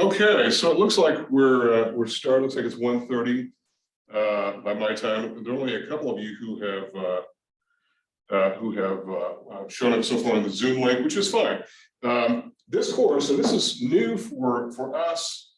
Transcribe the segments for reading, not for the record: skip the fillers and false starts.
Okay, so it looks like we're starting. Looks like it's 1:30 by my time. There are only a couple of you who have shown up so far on the Zoom link, which is fine. This course, and this is new for us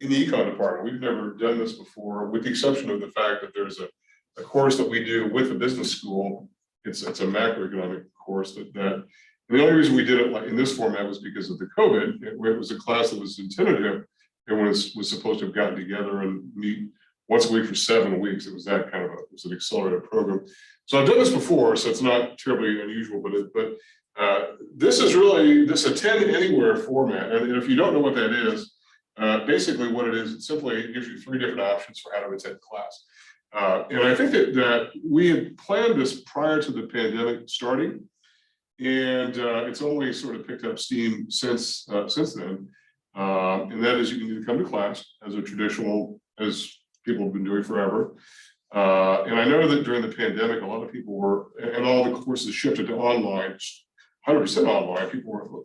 in the econ department. We've never done this before, with the exception of the fact that there's a course that we do with the business school. It's a macroeconomic course that and the only reason we did it like in this format was because of the COVID. It was a class that was intended to, everyone was supposed to have gotten together and meet once a week for 7 weeks. It was that kind of it was an accelerated program. So I've done this before, so it's not terribly unusual, but this is really this attend anywhere format. And if you don't know what that is, basically what it is, it simply gives you 3 different options for how to attend class. And I think that we had planned this prior to the pandemic starting. And it's only sort of picked up steam since then. And that is, you can either come to class as a traditional, as people have been doing forever. And I know that during the pandemic, a lot of people were, and all the courses shifted to online, 100% online.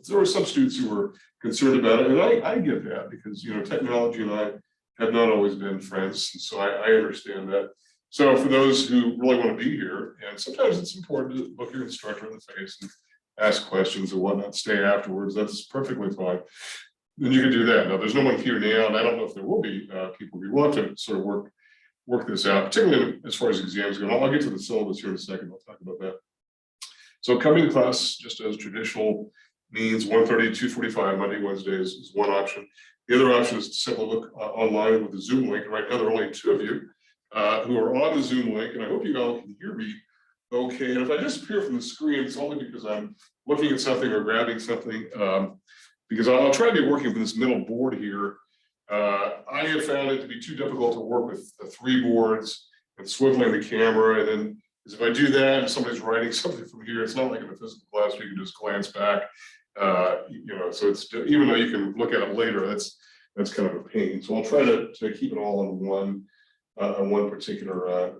There were some students who were concerned about it, and I get that because technology and I have not always been friends, and so I understand that. So for those who really want to be here, and sometimes it's important to look your instructor in the face and ask questions and whatnot, stay afterwards, that's perfectly fine. Then you can do that. Now, there's no one here now, and I don't know if there will be people who want to sort of work this out, particularly as far as exams go. I'll get to the syllabus here in a second. I'll talk about that. So coming to class just as traditional means 1:30 to 2:45 Monday, Wednesdays is one option. The other option is to simply look online with the Zoom link. Right now, there are only 2 of you who are on the Zoom link, and I hope you all can hear me okay. And if I disappear from the screen, it's only because I'm looking at something or grabbing something, because I'll try to be working from this middle board here. I have found it to be too difficult to work with the 3 boards and swiveling the camera. And then if I do that and somebody's writing something from here, it's not like in a physical class where you can just glance back. So it's, even though you can look at it later, that's kind of a pain. So I'll try to keep it all on one particular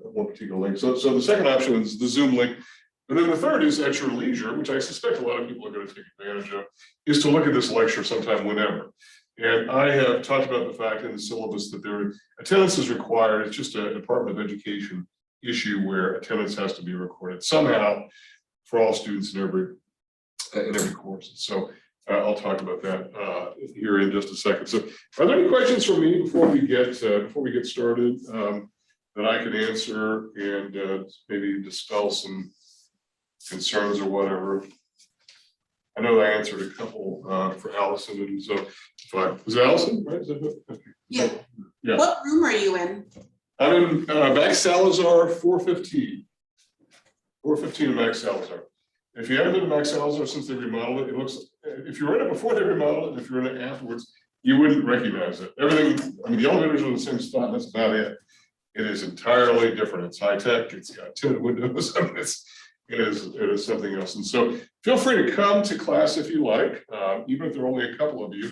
link. So the second option is the Zoom link. And then the third is at your leisure, which I suspect a lot of people are going to take advantage of, is to look at this lecture sometime whenever. And I have talked about the fact in the syllabus that attendance is required. It's just a Department of Education issue where attendance has to be recorded somehow for all students in every course. So I'll talk about that here in just a second. So are there any questions for me before we get started that I can answer and maybe dispel some concerns or whatever? I know I answered a couple for Allison, and so was it Allison, right? Okay. Yeah. Yeah. What room are you in? I'm in Max Salazar 415. 415 Max Salazar. If you haven't been to Max Salazar since they remodeled it, it looks, if you were in it before they remodeled it, and if you're in it afterwards, you wouldn't recognize it. Everything, I mean, the elevators are in the same spot, and that's about it. It is entirely different. It's high tech. It's got tinted windows. I mean, it is something else. And so feel free to come to class if you like, even if there are only a couple of you.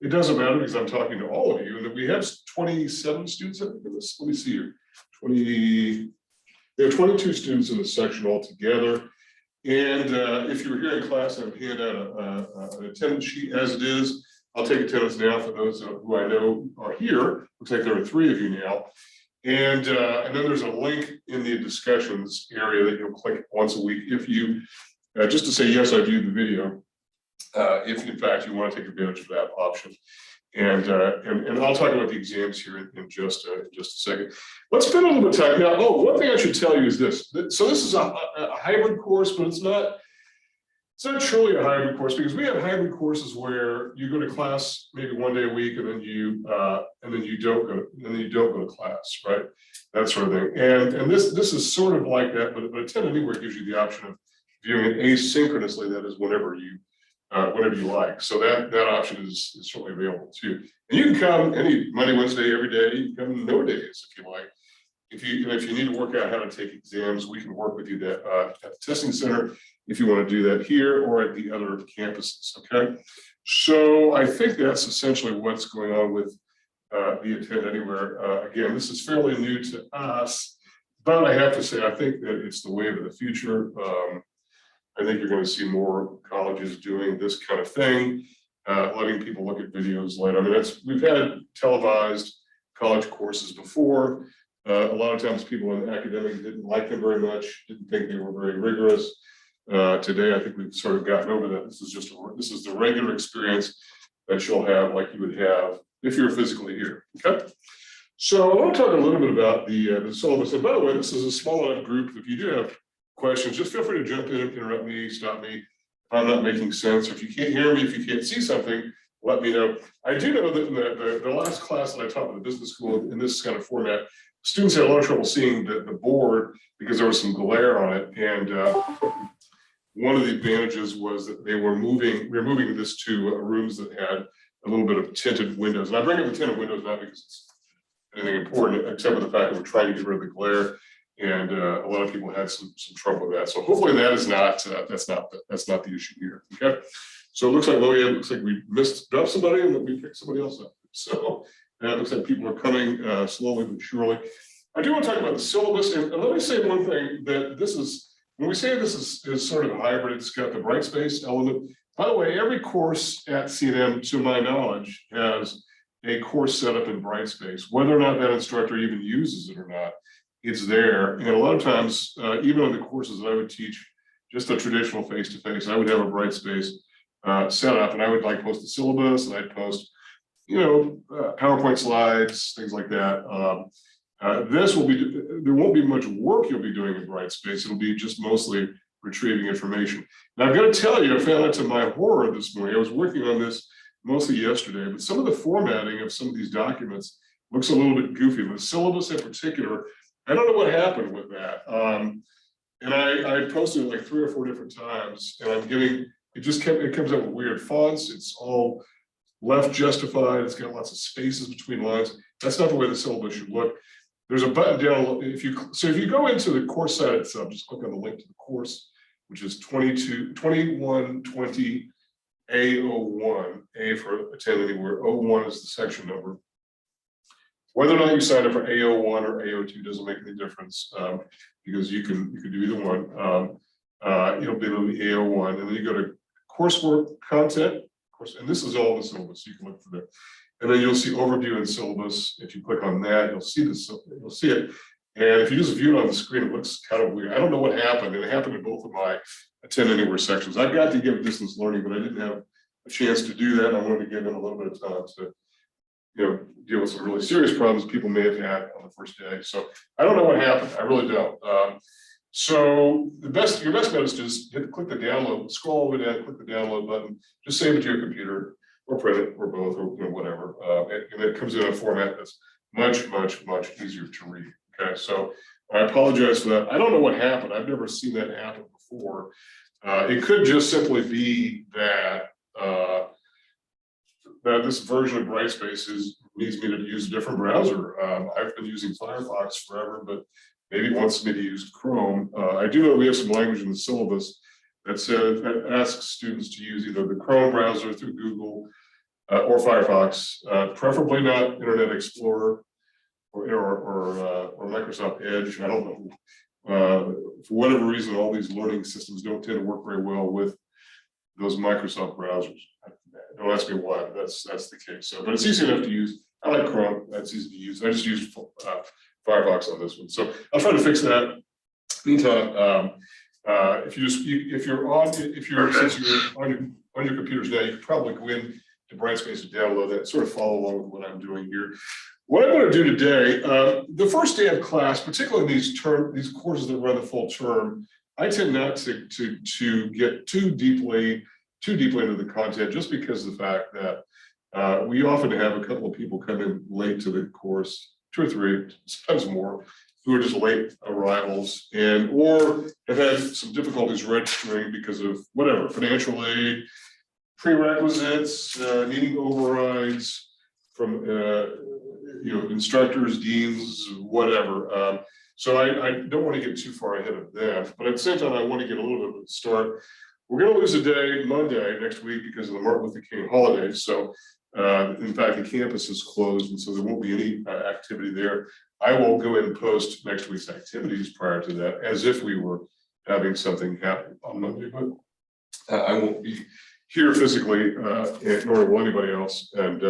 It doesn't matter because I'm talking to all of you, and we have 27 students in this. Let me see here. There are 22 students in this section altogether. And if you were here in class, I would hand out an attendance sheet as it is. I'll take attendance now for those who I know are here. Looks like there are 3 of you now. And then there's a link in the discussions area that you'll click once a week if you, just to say, yes, I viewed the video, if in fact you want to take advantage of that option. And I'll talk about the exams here in just a second. Let's spend a little bit of time now. Oh, one thing I should tell you is this. So this is a hybrid course, but it's not truly a hybrid course, because we have hybrid courses where you go to class maybe 1 day a week, and then you don't go to class, right? That sort of thing. And this is sort of like that, but Attend Anywhere gives you the option of viewing it asynchronously. That is whenever you like. So that option is certainly available to you. And you can come any Monday, Wednesday, every day. You can come no days if you like. If you need to work out how to take exams, we can work with you at the testing center if you want to do that here or at the other campuses. Okay. So I think that's essentially what's going on with the Attend Anywhere. Again, this is fairly new to us, but I have to say I think that it's the wave of the future. I think you're going to see more colleges doing this kind of thing. letting people look at videos later. I mean, we've had televised college courses before. A lot of times people in academics didn't like them very much, didn't think they were very rigorous. Today, I think we've sort of gotten over that. This is the regular experience that you'll have, like you would have if you're physically here. Okay. So I want to talk a little bit about the syllabus. And by the way, this is a small enough group. If you do have questions, just feel free to jump in, interrupt me, stop me if I'm not making sense. Or if you can't hear me, if you can't see something, let me know. I do know that in the last class that I taught in the business school in this kind of format, students had a lot of trouble seeing the board because there was some glare on it. And one of the advantages was that we were moving this to rooms that had a little bit of tinted windows. And I bring up the tinted windows not because it's anything important, except for the fact that we're trying to get rid of the glare. And a lot of people had some trouble with that. So hopefully that is not that's not the issue here. Okay. So it looks like we dropped somebody and we picked somebody else up. So it looks like people are coming slowly but surely. I do want to talk about the syllabus, and let me say one thing, that when we say this is sort of hybrid, it's got the Brightspace element. By the way, every course at C&M, to my knowledge, has a course set up in Brightspace. Whether or not that instructor even uses it or not, it's there. And a lot of times, even on the courses that I would teach, just a traditional face-to-face, I would have a Brightspace set up, and I would post the syllabus, and I'd post, PowerPoint slides, things like that. There won't be much work you'll be doing in Brightspace. It'll be just mostly retrieving information. Now, I've got to tell you, I found out to my horror this morning. I was working on this mostly yesterday, but some of the formatting of some of these documents looks a little bit goofy. The syllabus in particular, I don't know what happened with that. And I posted it 3 or 4 different times, and it comes up with weird fonts. It's all left justified. It's got lots of spaces between lines. That's not the way the syllabus should look. There's a button down. If you go into the course site itself, just click on the link to the course, which is 2120 A01. A for attend anywhere. 01 is the section number. Whether or not you sign up for A01 or A02 doesn't make any difference, because you can do either one. It'll be on the A01, and then you go to coursework content, and this is all the syllabus. So you can look for that. And then you'll see overview and syllabus. If you click on that, you'll see it. And if you just view it on the screen, it looks kind of weird. I don't know what happened. And it happened in both of my attend anywhere sections. I've got to give distance learning, but I didn't have a chance to do that. I wanted to give them a little bit of time to, deal with some really serious problems people may have had on the first day. So I don't know what happened. I really don't. So your best bet is to just click the download, scroll all the way down, click the download button, just save it to your computer, or print it, or both, or whatever. And it comes in a format that's much, much, much easier to read. Okay, so I apologize for that. I don't know what happened. I've never seen that happen before. It could just simply be that that this version of Brightspace needs me to use a different browser. I've been using Firefox forever, but maybe it wants me to use Chrome. I do know we have some language in the syllabus that asks students to use either the Chrome browser through Google or Firefox, preferably not Internet Explorer or Microsoft Edge. I don't know. For whatever reason, all these learning systems don't tend to work very well with those Microsoft browsers. Don't ask me why, but that's the case. So, but it's easy enough to use. I like Chrome. That's easy to use. I just use Firefox on this one. So I'll try to fix that. Meantime, since you're on your computers now, you can probably go in to Brightspace and download that, sort of follow along with what I'm doing here. What I'm going to do today, the first day of class, particularly these courses that run the full term, I tend not to get too deeply into the content, just because of the fact that we often have a couple of people come in late to the course, 2 or 3, sometimes more, who are just late arrivals or have had some difficulties registering because of whatever, financial aid, prerequisites, needing overrides from instructors, deans, whatever. So I don't want to get too far ahead of that, but at the same time, I want to get a little bit of a start. We're going to lose a day Monday next week because of the Martin Luther King holiday. So in fact, the campus is closed, and so there won't be any activity there. I will go in and post next week's activities prior to that, as if we were having something happen on Monday, but I won't be here physically, nor will anybody else, and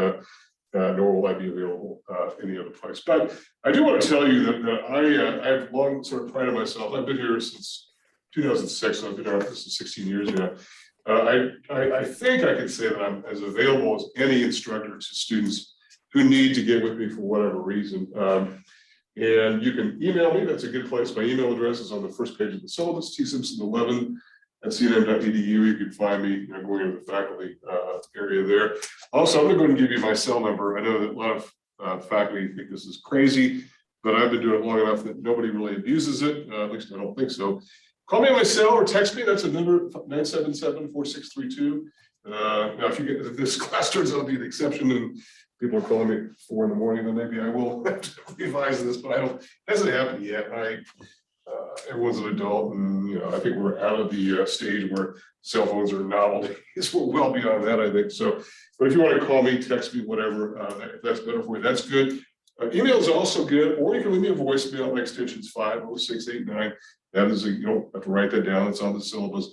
nor will I be available any other place. But I do want to tell you that I have long sort of prided myself. I've been here since 2006, so I've been here for 16 years now. I think I can say that I'm as available as any instructor to students who need to get with me for whatever reason. And you can email me. That's a good place. My email address is on the first page of the syllabus, tsimpson11@cnm.edu. You can find me, going into the faculty area there. Also, I'm going to go ahead and give you my cell number. I know that a lot of faculty think this is crazy, but I've been doing it long enough that nobody really abuses it. At least I don't think so. Call me on my cell or text me. That's a number, 977-4632. Now, if this class turns out to be the exception and people are calling me at 4 in the morning, then maybe I will have to revise this, but it hasn't happened yet. Everyone's an adult, and I think we're out of the stage where cell phones are novelties. We're well beyond that, I think. So, but if you want to call me, text me, whatever, if that's better for you, that's good. Email is also good, or you can leave me a voicemail. My extension is 50689. That is, you don't have to write that down. It's on the syllabus.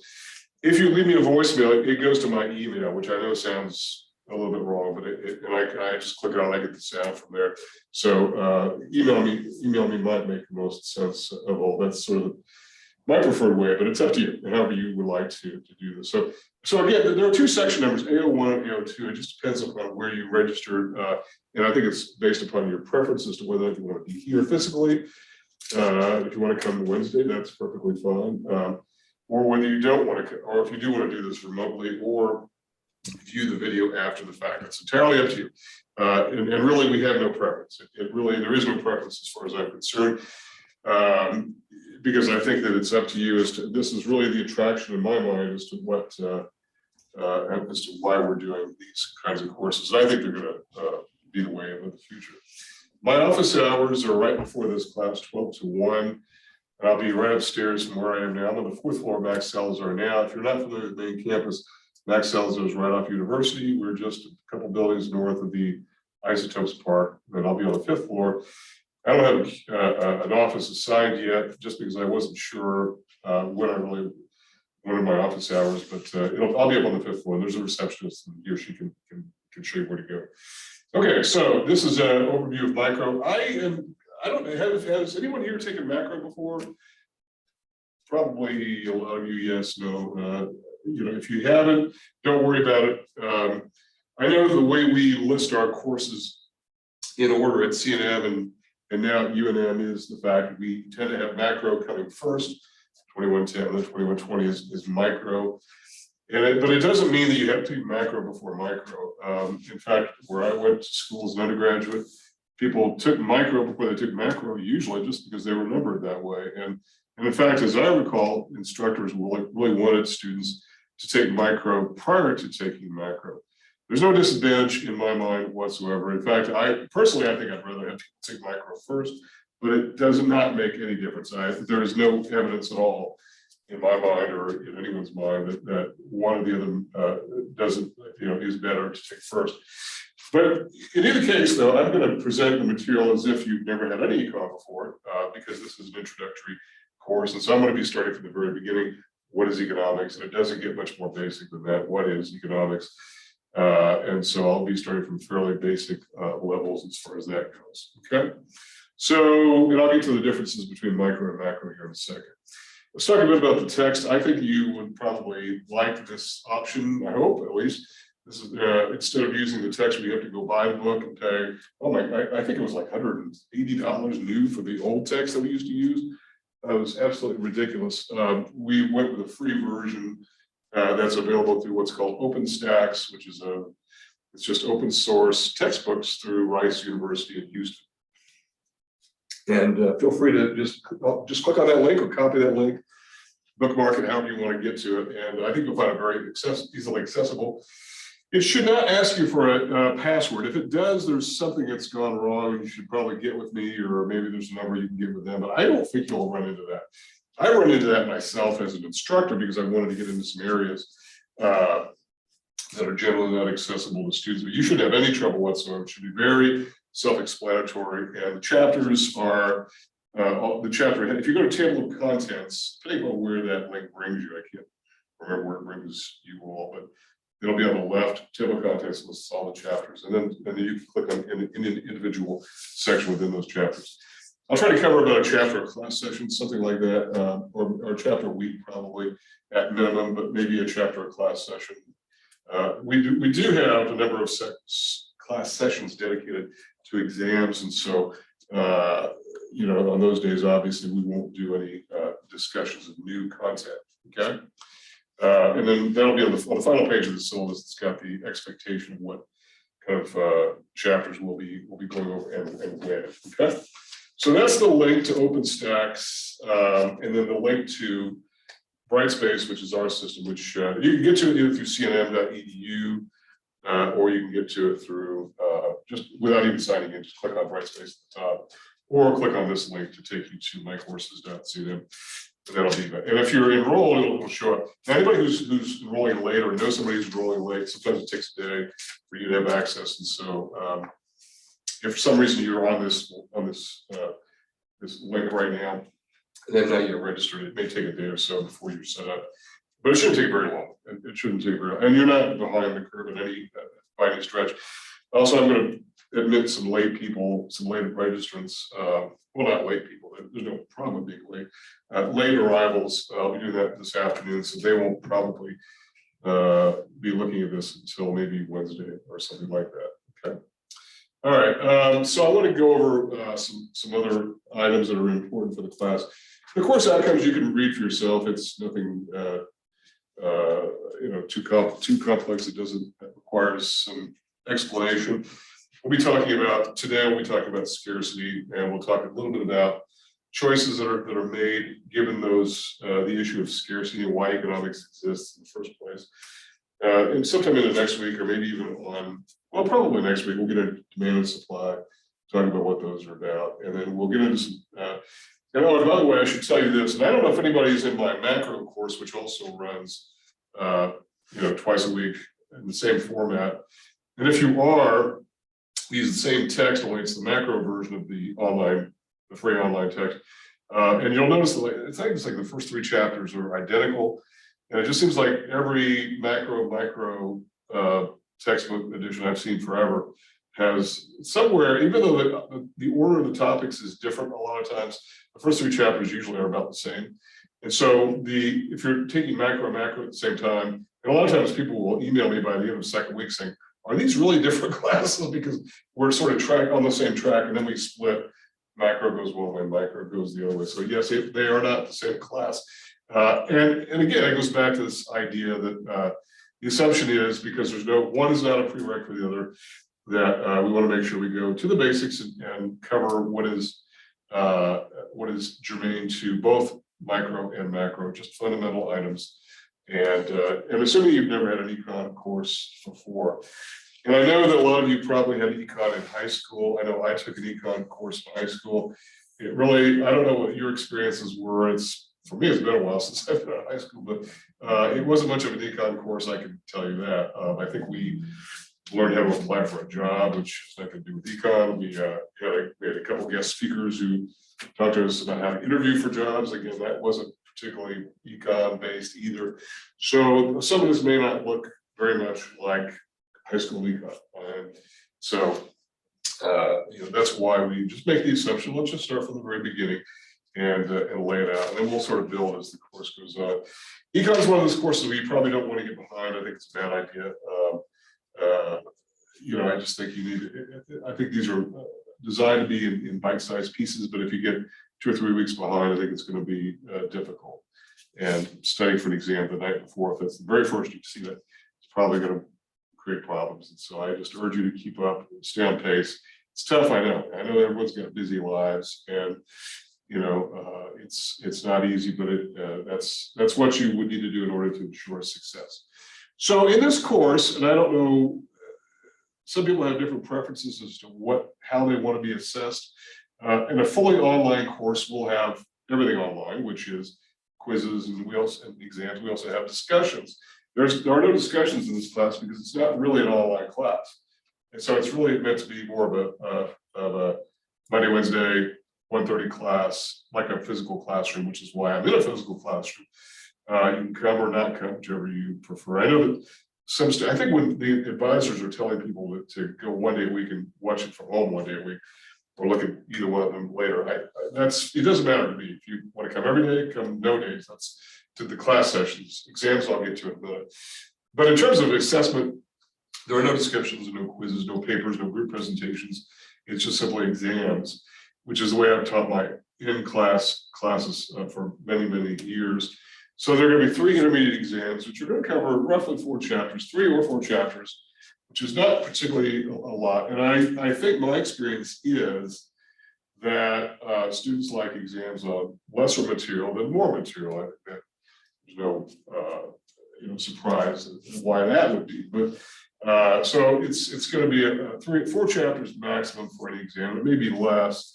If you leave me a voicemail, it goes to my email, which I know sounds a little bit wrong, but I just click it on, I get the sound from there. So email me might make the most sense of all. That's sort of my preferred way, but it's up to you, however you would like to do this. So again, there are two section numbers, A01 and A02. It just depends upon where you registered, and I think it's based upon your preference as to whether you want to be here physically. If you want to come Wednesday, that's perfectly fine. Or whether you don't want to, or if you do want to do this remotely, or view the video after the fact. It's entirely up to you. And really, we have no preference. There is no preference as far as I'm concerned, because I think that it's up to you as to, this is really the attraction in my mind as to what, as to why we're doing these kinds of courses. I think they're going to be the way of the future. My office hours are right before this class, 12 to 1. I'll be right upstairs from where I am now. I'm on the 4th floor of Max Salazar now. If you're not familiar with the main campus, Max Salazar is right off University. We're just a couple buildings north of the Isotopes Park, and I'll be on the 5th floor. I don't have an office assigned yet, just because I wasn't sure when I really wanted my office hours, but I'll be up on the 5th floor. There's a receptionist, and he or she can show you where to go. Okay, so this is an overview of micro. I don't know, has anyone here taken macro before? Probably a lot of you, yes, no. If you haven't, don't worry about it. I know the way we list our courses in order at CNM and now at UNM is the fact that we tend to have macro coming first. 2110 and then 2120 is micro. But it doesn't mean that you have to do macro before micro. In fact, where I went to school as an undergraduate, people took micro before they took macro, usually just because they were numbered that way. And in fact, as I recall, instructors really wanted students to take micro prior to taking macro. There's no disadvantage in my mind whatsoever. In fact, I think I'd rather have people take micro first, but it does not make any difference. There is no evidence at all in my mind or in anyone's mind that one or the other doesn't, is better to take first. But in either case, though, I'm going to present the material as if you've never had any econ before, because this is an introductory course. And so I'm going to be starting from the very beginning. What is economics? And it doesn't get much more basic than that. What is economics? And so I'll be starting from fairly basic levels as far as that goes. Okay. So, and I'll get to the differences between micro and macro here in a second. Let's talk a bit about the text. I think you would probably like this option, I hope at least. This is instead of using the text, we have to go buy the book and pay. I think it was like $180 new for the old text that we used to use. It was absolutely ridiculous. We went with a free version that's available through what's called OpenStax, which is it's just open source textbooks through Rice University in Houston. And feel free to just click on that link or copy that link, bookmark it however you want to get to it. And I think you'll find it very easily accessible. It should not ask you for a password. If it does, there's something that's gone wrong. You should probably get with me, or maybe there's a number you can get with them, but I don't think you'll run into that. I run into that myself as an instructor because I wanted to get into some areas that are generally not accessible to students, but you shouldn't have any trouble whatsoever. It should be very self-explanatory, and the chapters are the chapter. If you go to table of contents, depending on where that link brings you, I can't remember where it brings you all, but It'll be on the left. Table of contents lists all the chapters, and then you can click on an individual section within those chapters. I'll try to cover about a chapter a class session, something like that, or a chapter a week probably at minimum, but maybe a chapter a class session. We do have a number of class sessions dedicated to exams, and so you know, on those days, obviously, we won't do any discussions of new content. Okay, and then that'll be on the final page of the syllabus. It's got the expectation of what kind of chapters we'll be going over and when. Okay. So that's the link to OpenStax, and then the link to Brightspace, which is our system, which you can get to it either through cnm.edu, or you can get to it through just without even signing in. Just click on Brightspace at the top, or click on this link to take you to mycourses.cnm, and that'll be that. And if you're enrolled, it'll show up. Now, anybody who's enrolling late or knows somebody who's enrolling late, sometimes it takes a day for you to have access, and so. If for some reason you're on this link right now, and then now you're registered, it may take a day or so before you're set up, but it shouldn't take very long. It shouldn't take very long, and you're not behind the curve by any stretch. Also, I'm going to admit some late people, some late registrants. Well, not late people. There's no problem with being late. Late arrivals. I'll be doing that this afternoon, so they won't probably be looking at this until maybe Wednesday or something like that. Okay. All right, so I want to go over some other items that are important for the class. The course outcomes you can read for yourself. It's nothing you know, too complex. It doesn't require some explanation. We'll be talking about today. We'll be talking about scarcity, and we'll talk a little bit about choices that are made given those the issue of scarcity and why economics exists in the first place. And sometime in the next week, or maybe even on, well, probably next week, we'll get into demand and supply, talk about what those are about, and then we'll get into some. And oh, by the way, I should tell you this, and I don't know if anybody's in my macro course, which also runs, you know, twice a week in the same format. And if you are, we use the same text, only it's the macro version of the free online text. And you'll notice that I think it's like the first 3 chapters are identical. And it just seems like every micro textbook edition I've seen forever has somewhere, even though the order of the topics is different a lot of times, the first 3 chapters usually are about the same. And so if you're taking macro at the same time, and a lot of times people will email me by the end of the second week saying, are these really different classes? Because we're sort of on the same track, and then we split. Macro goes one way, micro goes the other way. So yes, they are not the same class. And again, it goes back to this idea that the assumption is, because one is not a prereq for the other, that we want to make sure we go to the basics and cover what is germane to both micro and macro, just fundamental items. And assuming you've never had an econ course before, and I know that a lot of you probably had econ in high school. I know I took an econ course in high school. It really, I don't know what your experiences were. For me, it's been a while since I've been in high school, but it wasn't much of an econ course, I can tell you that. I think we learned how to apply for a job, which has nothing to do with econ. We had a couple of guest speakers who talked to us about how to interview for jobs. Again, that wasn't particularly econ based either. So some of this may not look very much like high school econ. And so you know, that's why we just make the assumption. Let's just start from the very beginning and lay it out, and then we'll sort of build as the course goes on. Econ is one of those courses we probably don't want to get behind. I think it's a bad idea. You know, I just think I think these are designed to be in bite-sized pieces, but if you get 2 or 3 weeks behind, I think it's going to be difficult. And studying for an exam the night before, if that's the very first you see that, it's probably going to create problems. And so I just urge you to keep up, stay on pace. It's tough, I know. I know everyone's got busy lives, and you know, it's not easy, but that's what you would need to do in order to ensure success. So in this course, and I don't know, some people have different preferences as to how they want to be assessed. In a fully online course, we'll have everything online, which is quizzes and exams. We also have discussions. There are no discussions in this class because it's not really an online class, and so it's really meant to be more of a Monday, Wednesday, 1:30 class, like a physical classroom, which is why I'm in a physical classroom. You can come or not come, whichever you prefer. I know that I think when the advisors are telling people to go 1 day a week and watch it from home 1 day a week, or look at either one of them later, it doesn't matter to me. If you want to come every day, come no days. That's to the class sessions. Exams I'll get to in a minute. But in terms of assessment, there are no discussions, no quizzes, no papers, no group presentations. It's just simply exams, which is the way I've taught my in-class classes for many, many years. So there are going to be 3 intermediate exams, which are going to cover roughly 4 chapters, 3 or 4 chapters, which is not particularly a lot. And I think my experience is that students like exams on lesser material than more material. I think that there's no surprise why that would be. But so it's going to be 3 or 4 chapters maximum for any exam. It may be less.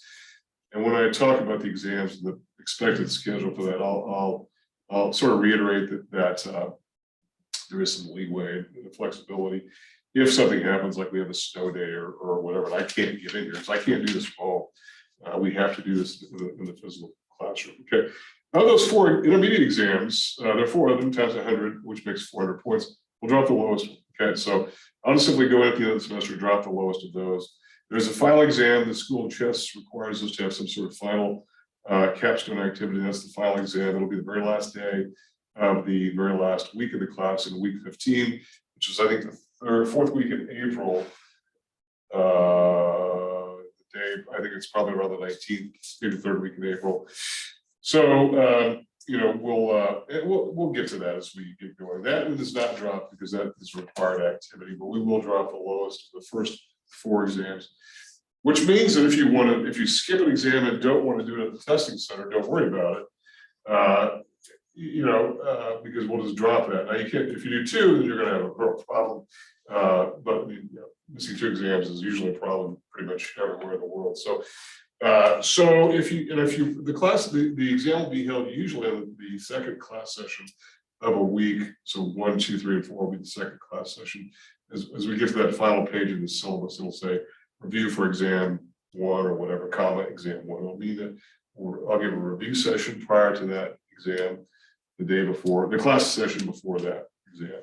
And when I talk about the exams and the expected schedule for that, I'll sort of reiterate that there is some leeway and flexibility. If something happens, like we have a snow day or whatever, and I can't get in here, because I can't do this from home. We have to do this in the physical classroom. Okay. Now those 4 intermediate exams, there are 4 of them times 100, which makes 400 points. We'll drop the lowest one. Okay. So I'll just simply go in at the end of the semester, drop the lowest of those. There's a final exam. The School of Chess requires us to have some sort of final capstone activity. That's the final exam. It'll be the very last day of the very last week of the class in week 15, which is, I think, the 4th week in April. The day, I think it's probably around the 19th, maybe the 3rd week in April. So we'll get to that as we get going. That one does not drop because that is required activity, but we will drop the lowest of the first 4 exams. Which means that if you skip an exam and don't want to do it at the testing center, don't worry about it. Because we'll just drop that. Now you can't, if you do 2, then you're going to have a real problem. But missing 2 exams is usually a problem pretty much everywhere in the world. So the exam will be held usually in the second class session of a week. So 1, 2, 3, and 4 will be the second class session. As we get to that final page of the syllabus, it'll say review for exam 1 or whatever, comma, exam 1. It'll mean that I'll give a review session prior to that exam, the day before, the class session before that exam.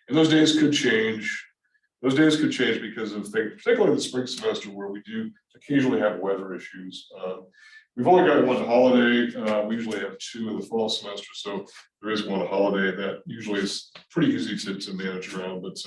And those days could change. Those days could change because of things, particularly in the spring semester, where we do occasionally have weather issues. We've only got 1 holiday. We usually have 2 in the fall semester, so there is 1 holiday that usually is pretty easy to manage around. But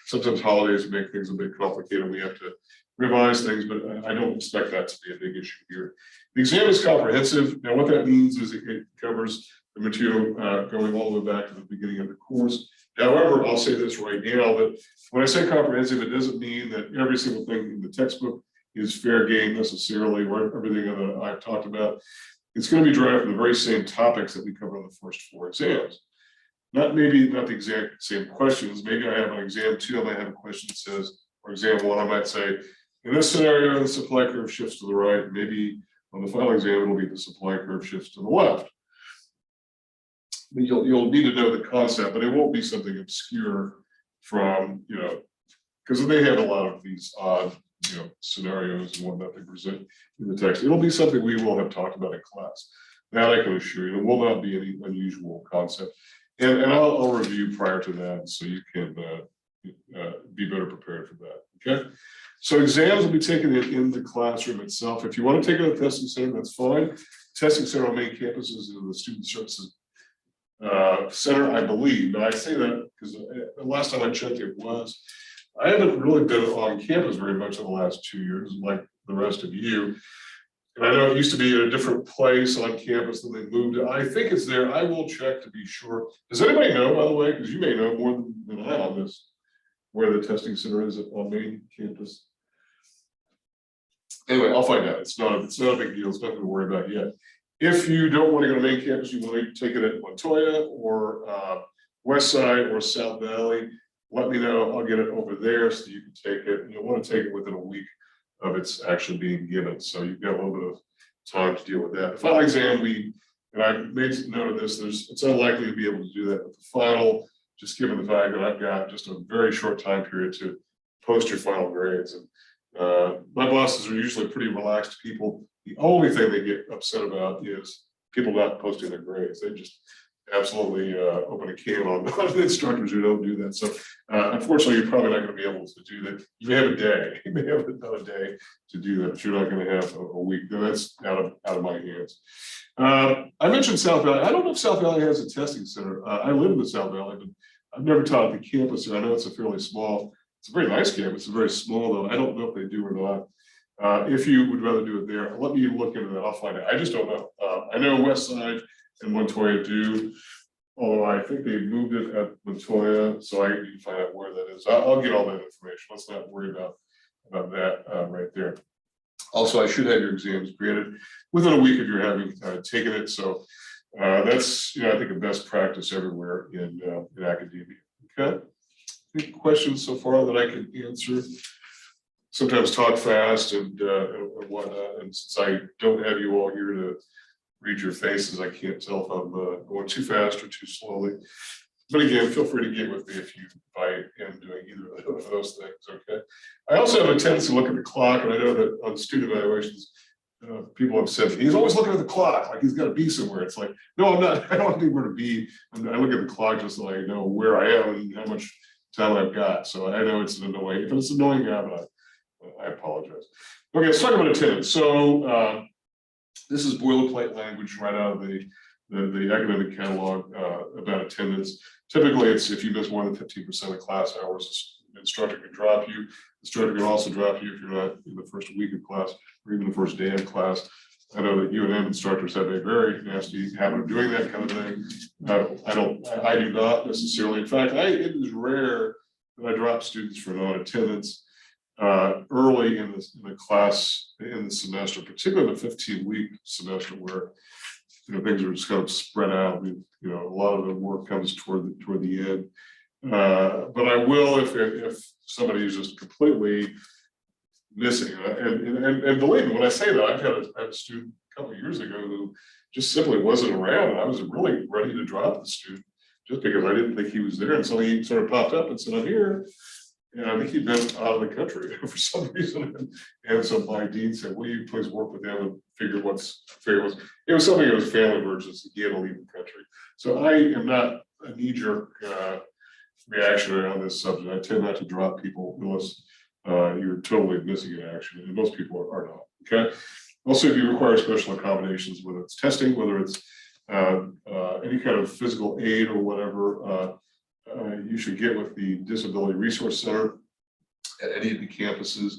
sometimes holidays make things a bit complicated. We have to revise things, but I don't expect that to be a big issue here. The exam is comprehensive. Now, what that means is it covers the material going all the way back to the beginning of the course. However, I'll say this right now, that when I say comprehensive, it doesn't mean that every single thing in the textbook is fair game necessarily, or everything that I've talked about. It's going to be derived from the very same topics that we cover on the first 4 exams. Maybe not the exact same questions. Maybe I have an exam 2, I might have a question that says, for exam 1, I might say, in this scenario, the supply curve shifts to the right. Maybe on the final exam, it'll be the supply curve shifts to the left. You'll need to know the concept, but it won't be something obscure from, because they have a lot of these odd, scenarios and whatnot they present in the text. It'll be something we will have talked about in class. That I can assure you. It will not be any unusual concept. And I'll review prior to that so you can be better prepared for that. Okay. So exams will be taken in the classroom itself. If you want to take it at the testing center, that's fine. Testing center on main campus is in the Student Services Center, I believe. Now I say that because the last time I checked, it was. I haven't really been on campus very much in the last 2 years, like the rest of you. And I know it used to be at a different place on campus than they moved to. I think it's there. I will check to be sure. Does anybody know, by the way, because you may know more than I on this, where the testing center is on main campus? Anyway, I'll find out. It's not a big deal. It's nothing to worry about yet. If you don't want to go to main campus, you want to take it at Montoya or West Side or South Valley, let me know. I'll get it over there so you can take it. You'll want to take it within a week of its actually being given. So you've got a little bit of time to deal with that. The final exam, and I made note of this, it's unlikely to be able to do that with the final, just given the fact that I've got just a very short time period to post your final grades. And my bosses are usually pretty relaxed people. The only thing they get upset about is people not posting their grades. absolutely open a can on instructors who don't do that. So unfortunately, you're probably not going to be able to do that. You may have a day, you may have another day to do that, but you're not going to have a week. No, that's out of my hands. I mentioned South Valley. I don't know if South Valley has a testing center. I live in the South Valley, but I've never taught at the campus there. I know it's a fairly small, it's a very nice campus. It's very small though. I don't know if they do or not. If you would rather do it there, let me look into that. I'll find out. I just don't know. I know West Side and Montoya do, although I think they moved it at Montoya, so I need to find out where that is. I'll get all that information. Let's not worry about that right there. Also, I should have your exams graded within a week if you're having taken it. So that's, I think, a best practice everywhere in academia. Okay. Any questions so far that I can answer? Sometimes talk fast and whatnot. And since I don't have you all here to read your faces, I can't tell if I'm going too fast or too slowly. But again, feel free to get with me if I am doing either of those things. Okay. I also have a tendency to look at the clock, and I know that on student evaluations, people have said he's always looking at the clock, like he's got to be somewhere. It's like, no, I'm not. I don't think where to be. I look at the clock just so I know where I am and how much time I've got. So I know it's annoying. If it's annoying, I apologize. Okay, let's talk about attendance. So this is boilerplate language right out of the academic catalog about attendance. Typically, it's if you miss more than 15% of class hours, the instructor can drop you. The instructor can also drop you if you're not in the first week of class or even the first day of class. I know that UNM instructors have a very nasty habit of doing that kind of thing. I do not necessarily. In fact, it is rare that I drop students for non-attendance early in the class in the semester, particularly the 15-week semester where things are just kind of spread out. A lot of the work comes toward the end. But I will if somebody is just completely missing. And believe me when I say that, I had a student a couple of years ago who just simply wasn't around, and I was really ready to drop the student just because I didn't think he was there. And so he sort of popped up and said, "I'm here." And I think he'd been out of the country for some reason. And so my dean said, "Will you please work with him and figure it was something that was family emergency. He had to leave the country." So I am not a knee-jerk reactionary on this subject. I tend not to drop people unless you're totally missing in action, and most people are not. Okay. Also, if you require special accommodations, whether it's testing, whether it's any kind of physical aid or whatever, you should get with the Disability Resource Center at any of the campuses.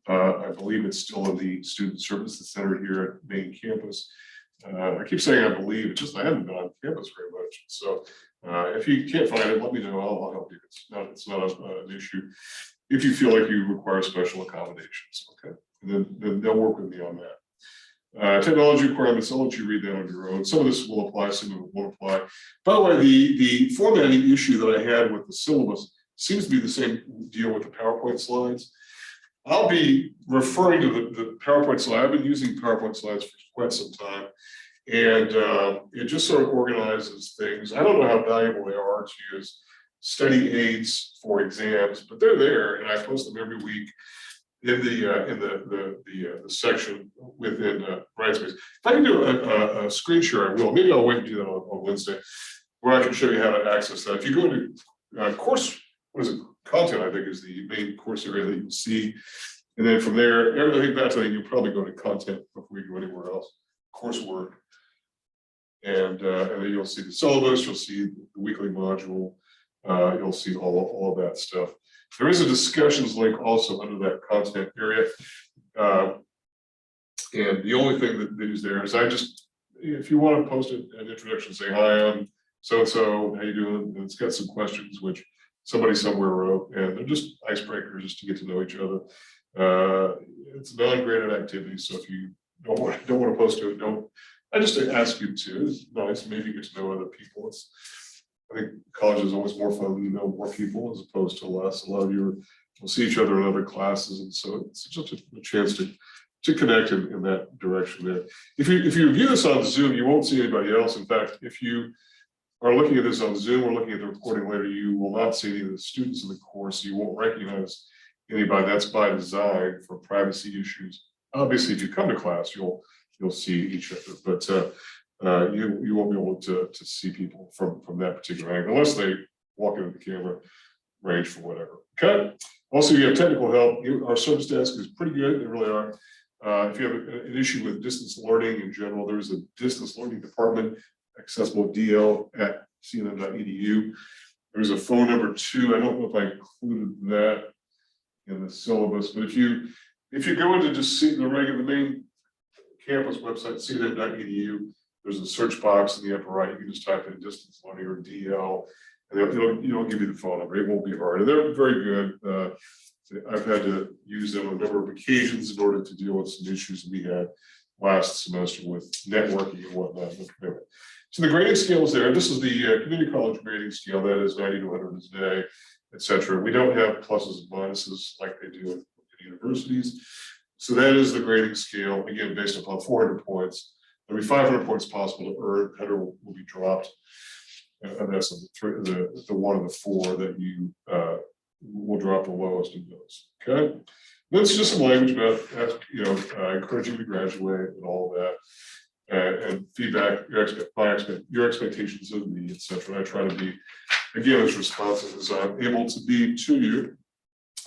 I believe it's still in the Student Services Center here at main campus. I keep saying I believe, it's just I haven't been on campus very much. So if you can't find it, let me know. I'll help you. It's not an issue. If you feel like you require special accommodations, okay, and then they'll work with me on that. Technology requirements, I'll let you read that on your own. Some of this will apply, some of it won't apply. By the way, the formatting issue that I had with the syllabus seems to be the same deal with the PowerPoint slides. I'll be referring to the PowerPoint slide. I've been using PowerPoint slides for quite some time, and it just sort of organizes things. I don't know how valuable they are to you as study aids for exams, but they're there, and I post them every week in the section within Brightspace. If I can do a screen share, I will. Maybe I'll wait and do that on Wednesday, where I can show you how to access that. If you go into course, content, I think is the main course area that you'll see, and then from there, everything that's you'll probably go to content before you go anywhere else. Coursework, and then you'll see the syllabus. You'll see the weekly module. You'll see all of that stuff. There is a discussions link also under that content area. And the only thing that is there is if you want to post an introduction, say, "Hi, I'm so-and-so, how you doing?" And it's got some questions which somebody somewhere wrote, and they're just icebreakers just to get to know each other. It's a non-graded activity, so if you don't want to post to it, I just ask you to. It's nice, maybe you get to know other people. I think college is always more fun when you know more people as opposed to less. A lot of you will see each other in other classes, and so it's just a chance to connect in that direction there. If you view this on Zoom, you won't see anybody else. In fact, if you are looking at this on Zoom or looking at the recording later, you will not see any of the students in the course. You won't recognize anybody. That's by design for privacy issues. Obviously, if you come to class, you'll see each other. But you won't be able to see people from that particular angle unless they walk into the camera range for whatever. Okay. Also, you have technical help. Our service desk is pretty good. They really are. If you have an issue with distance learning in general, there's a distance learning department accessible dl@cnn.edu. There's a phone number too. I don't know if I included that in the syllabus, but if you go into just see the main campus website, cnn.edu, there's a search box in the upper right. You can just type in distance learning or DL, and it'll give you the phone number. It won't be hard. And they're very good. I've had to use them on a number of occasions in order to deal with some issues we had last semester with networking and whatnot. So the grading scale is there. This is the community college grading scale. That is 90 to 100 a day, etc. We don't have pluses and minuses like they do at universities. So that is the grading scale, again, based upon 400 points. There'll be 500 points possible to earn. 100 will be dropped. And that's the one of the four that you will drop the lowest of those. Okay. That's just some language about, encouraging you to graduate and all of that. And feedback, your expectations of me, etc. I try to be, again, as responsive as I'm able to be to you.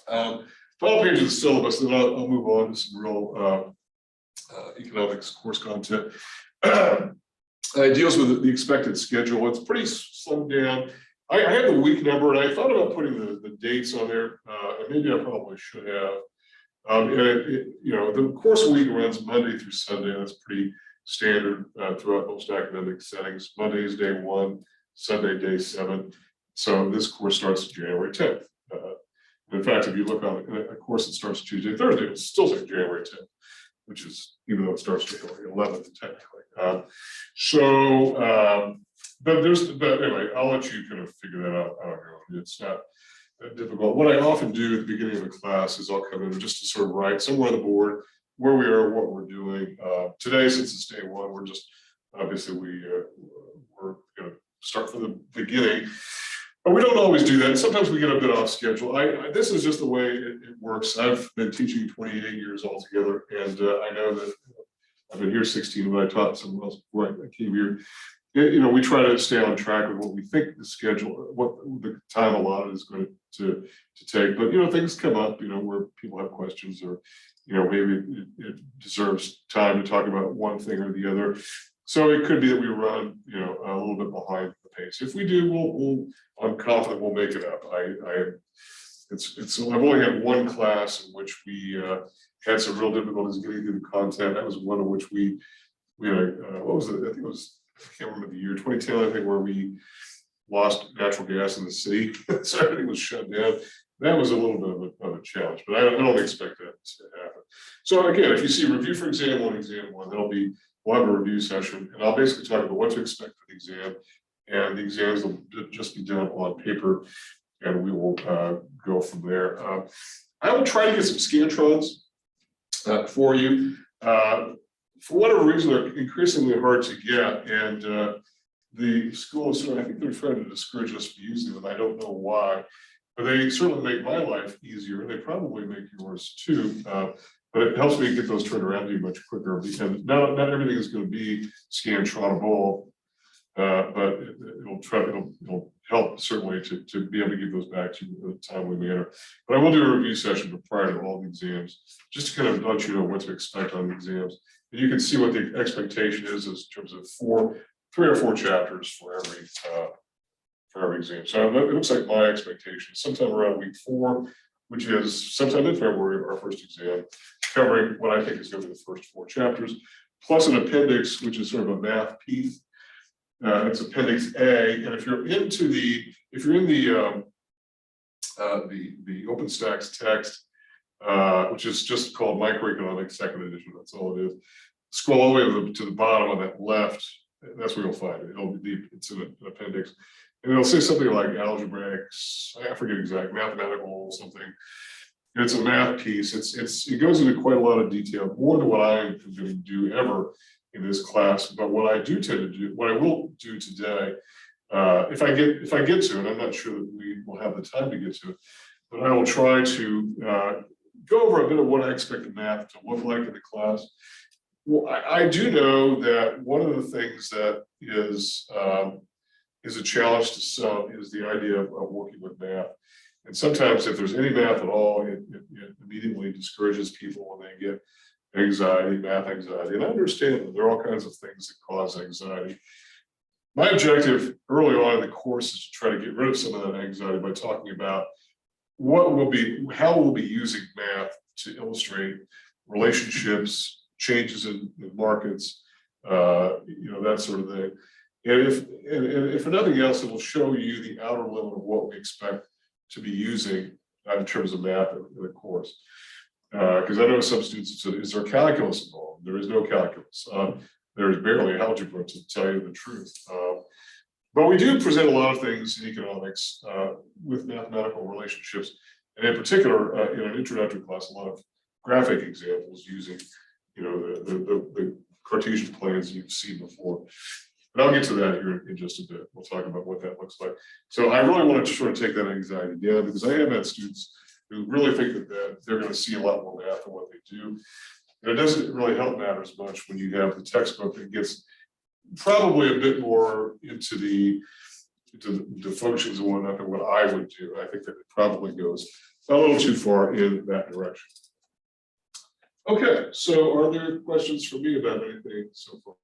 Final page of the syllabus, then I'll move on to some real economics course content. It deals with the expected schedule. It's pretty slimmed down. I had the week number, and I thought about putting the dates on there, and maybe I probably should have. The course week runs Monday through Sunday. That's pretty standard throughout most academic settings. Monday is day 1, Sunday day 7. So this course starts January 10th. In fact, if you look on a course that starts Tuesday, Thursday, it'll still say January 10th, which is, even though it starts January 11th technically. But anyway, I'll let you kind of figure that out. I don't know. It's not that difficult. What I often do at the beginning of a class is I'll come in just to sort of write somewhere on the board where we are, what we're doing. Today, since it's day 1, we're just obviously we're going to start from the beginning. But we don't always do that. Sometimes we get a bit off schedule. This is just the way it works. I've been teaching 28 years altogether, and I know that I've been here 16, but I taught somewhere else before I came here. We try to stay on track with what we think the schedule, what the time allotted is going to take. But things come up, where people have questions, or maybe it deserves time to talk about one thing or the other. So it could be that we run, a little bit behind the pace. If we do, I'm confident we'll make it up. I've only had one class in which we had some real difficulties getting through the content. That was one in which we had what was it? I think it was, I can't remember the year, 2010, I think, where we lost natural gas in the city. So everything was shut down. That was a little bit of a challenge, but I don't expect that to happen. So again, if you see review for exam 1, we'll have a review session, and I'll basically talk about what to expect for the exam, and the exams will just be done on paper, and we will go from there. I will try to get some Scantrons for you. For whatever reason, they're increasingly hard to get, and the school is I think they're trying to discourage us from using them. I don't know why, but they certainly make my life easier. They probably make yours too. But it helps me get those turned around to you much quicker, because not everything is going to be Scantronable, but it'll help certainly to be able to give those back to you in a timely manner. But I will do a review session prior to all the exams, just to kind of let you know what to expect on the exams. And you can see what the expectation is in terms of 3 or 4 chapters for every exam. So it looks like my expectation sometime around week 4, which is sometime in February, our first exam, covering what I think is going to be the first 4 chapters, plus an appendix, which is sort of a math piece. It's Appendix A, and if you're in the OpenStax text, which is just called Microeconomics Second Edition, that's all it is. Scroll all the way to the bottom on that left, that's where you'll find it. It's in an appendix, and it'll say something like algebraics, I forget exact, mathematical something. It's a math piece. It goes into quite a lot of detail, more than what I'm going to do ever in this class. But what I will do today, if I get to it, I'm not sure that we will have the time to get to it, but I will try to go over a bit of what I expect the math to look like in the class. Well, I do know that one of the things that is a challenge to some is the idea of working with math. And sometimes if there's any math at all, it immediately discourages people when they get anxiety, math anxiety. And I understand that there are all kinds of things that cause anxiety. My objective early on in the course is to try to get rid of some of that anxiety by talking about how we'll be using math to illustrate relationships, changes in markets, that sort of thing. And if for nothing else, it will show you the outer limit of what we expect to be using in terms of math in the course. Because I know some students said, is there calculus involved? There is no calculus. There's barely algebra, to tell you the truth. But we do present a lot of things in economics with mathematical relationships, and in particular, in an introductory class, a lot of graphic examples using, the Cartesian planes you've seen before. But I'll get to that here in just a bit. We'll talk about what that looks like. So I really wanted to sort of take that anxiety down, because I have had students who really think that they're going to see a lot more math than what they do. And it doesn't really help matters much when you have the textbook that gets probably a bit more into the functions and whatnot than what I would do. I think that it probably goes a little too far in that direction. Okay, so are there questions for me about anything so far?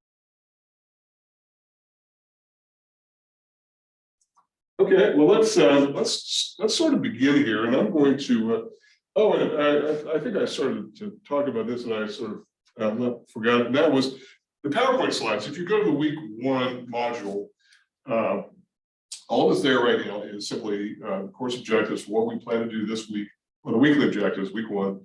Okay, well, let's sort of begin here, and I'm going to. I think I started to talk about this, and I sort of forgot it. And that was the PowerPoint slides. If you go to the week 1 module, all that's there right now is simply course objectives for what we plan to do this week, or the weekly objectives, week 1,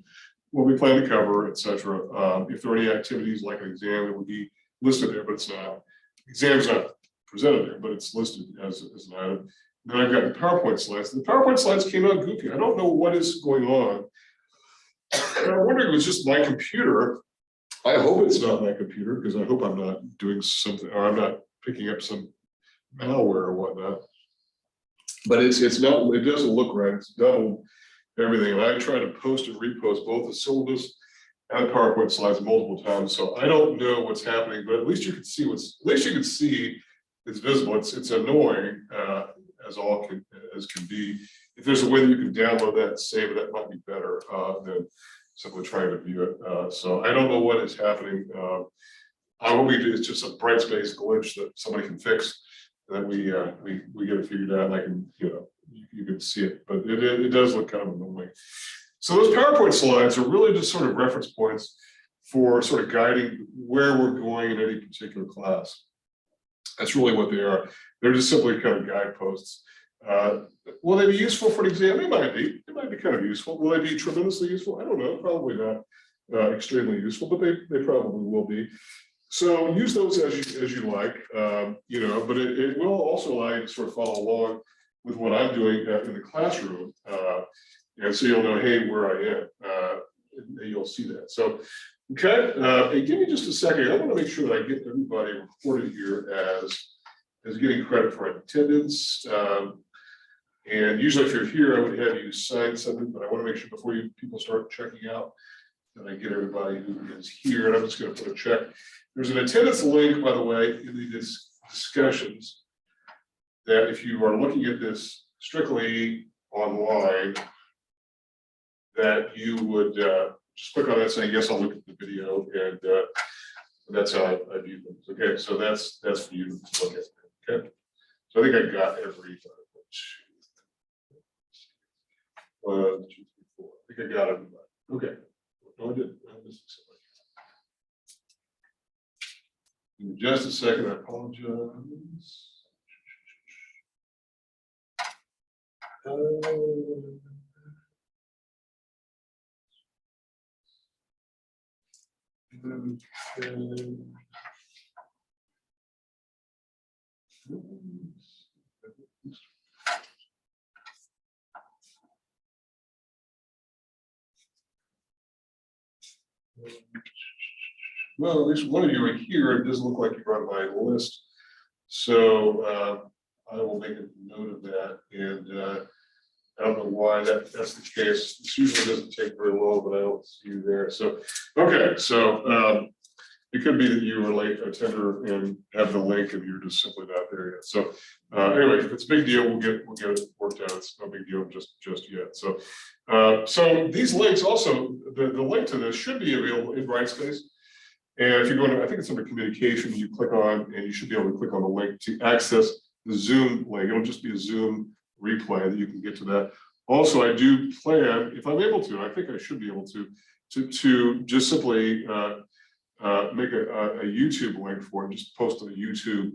what we plan to cover, etc. If there are any activities like an exam, it would be listed there, but it's not. Exam's not presented there, but it's listed as an item. Then I've got the PowerPoint slides. The PowerPoint slides came out goofy. I don't know what is going on. And I'm wondering if it's just my computer. I hope it's not my computer, because I hope I'm not doing something, or I'm not picking up some malware or whatnot. But it's not. It doesn't look right. It's double everything. And I try to post and repost both the syllabus and PowerPoint slides multiple times. So I don't know what's happening, but at least you can see it's visible. It's annoying as can be. If there's a way that you can download that and save it, that might be better than simply trying to view it. So I don't know what is happening. I hope it's just a bright space glitch that somebody can fix, that we get it figured out, and I can, you can see it, but it does look kind of annoying. So those PowerPoint slides are really just sort of reference points for sort of guiding where we're going in any particular class. That's really what they are. They're just simply kind of guideposts. Will they be useful for an exam? They might be. They might be kind of useful. Will they be tremendously useful? I don't know. Probably not extremely useful, but they probably will be. So use those as you like, but it will also allow you to sort of follow along with what I'm doing in the classroom. And so you'll know, hey, where I am. And you'll see that. So, okay, and give me just a second. I want to make sure that I get everybody reported here as getting credit for attendance. And usually if you're here, I would have you sign something, but I want to make sure before people start checking out that I get everybody who is here. And I'm just going to put a check. There's an attendance link, by the way, in the discussions, that if you are looking at this strictly online, that you would just click on that saying, yes, I'll look at the video, and that's how I view things. Okay, so that's for you to look at. Okay, so I think I got every 1, 2, 3, 4. I think I got everybody. Okay, no, I didn't. I'm missing somebody. Give me just a second. I apologize. Well, at least one of you are here. It doesn't look like you're on my list, so I will make a note of that. And I don't know why that's the case. This usually doesn't take very long, but I don't see you there. So okay, so it could be that you are late attender and have the link and you're just simply not there yet. So anyway, if it's a big deal, we'll get it worked out. It's no big deal just yet. So so these links also, the link to this should be available in Brightspace. And if you go to, I think it's under communication, you click on, and you should be able to click on the link to access the Zoom link. It'll just be a Zoom replay that you can get to that. Also, I do plan, if I'm able to, I think I should be able to just simply make a YouTube link for it, just post a YouTube,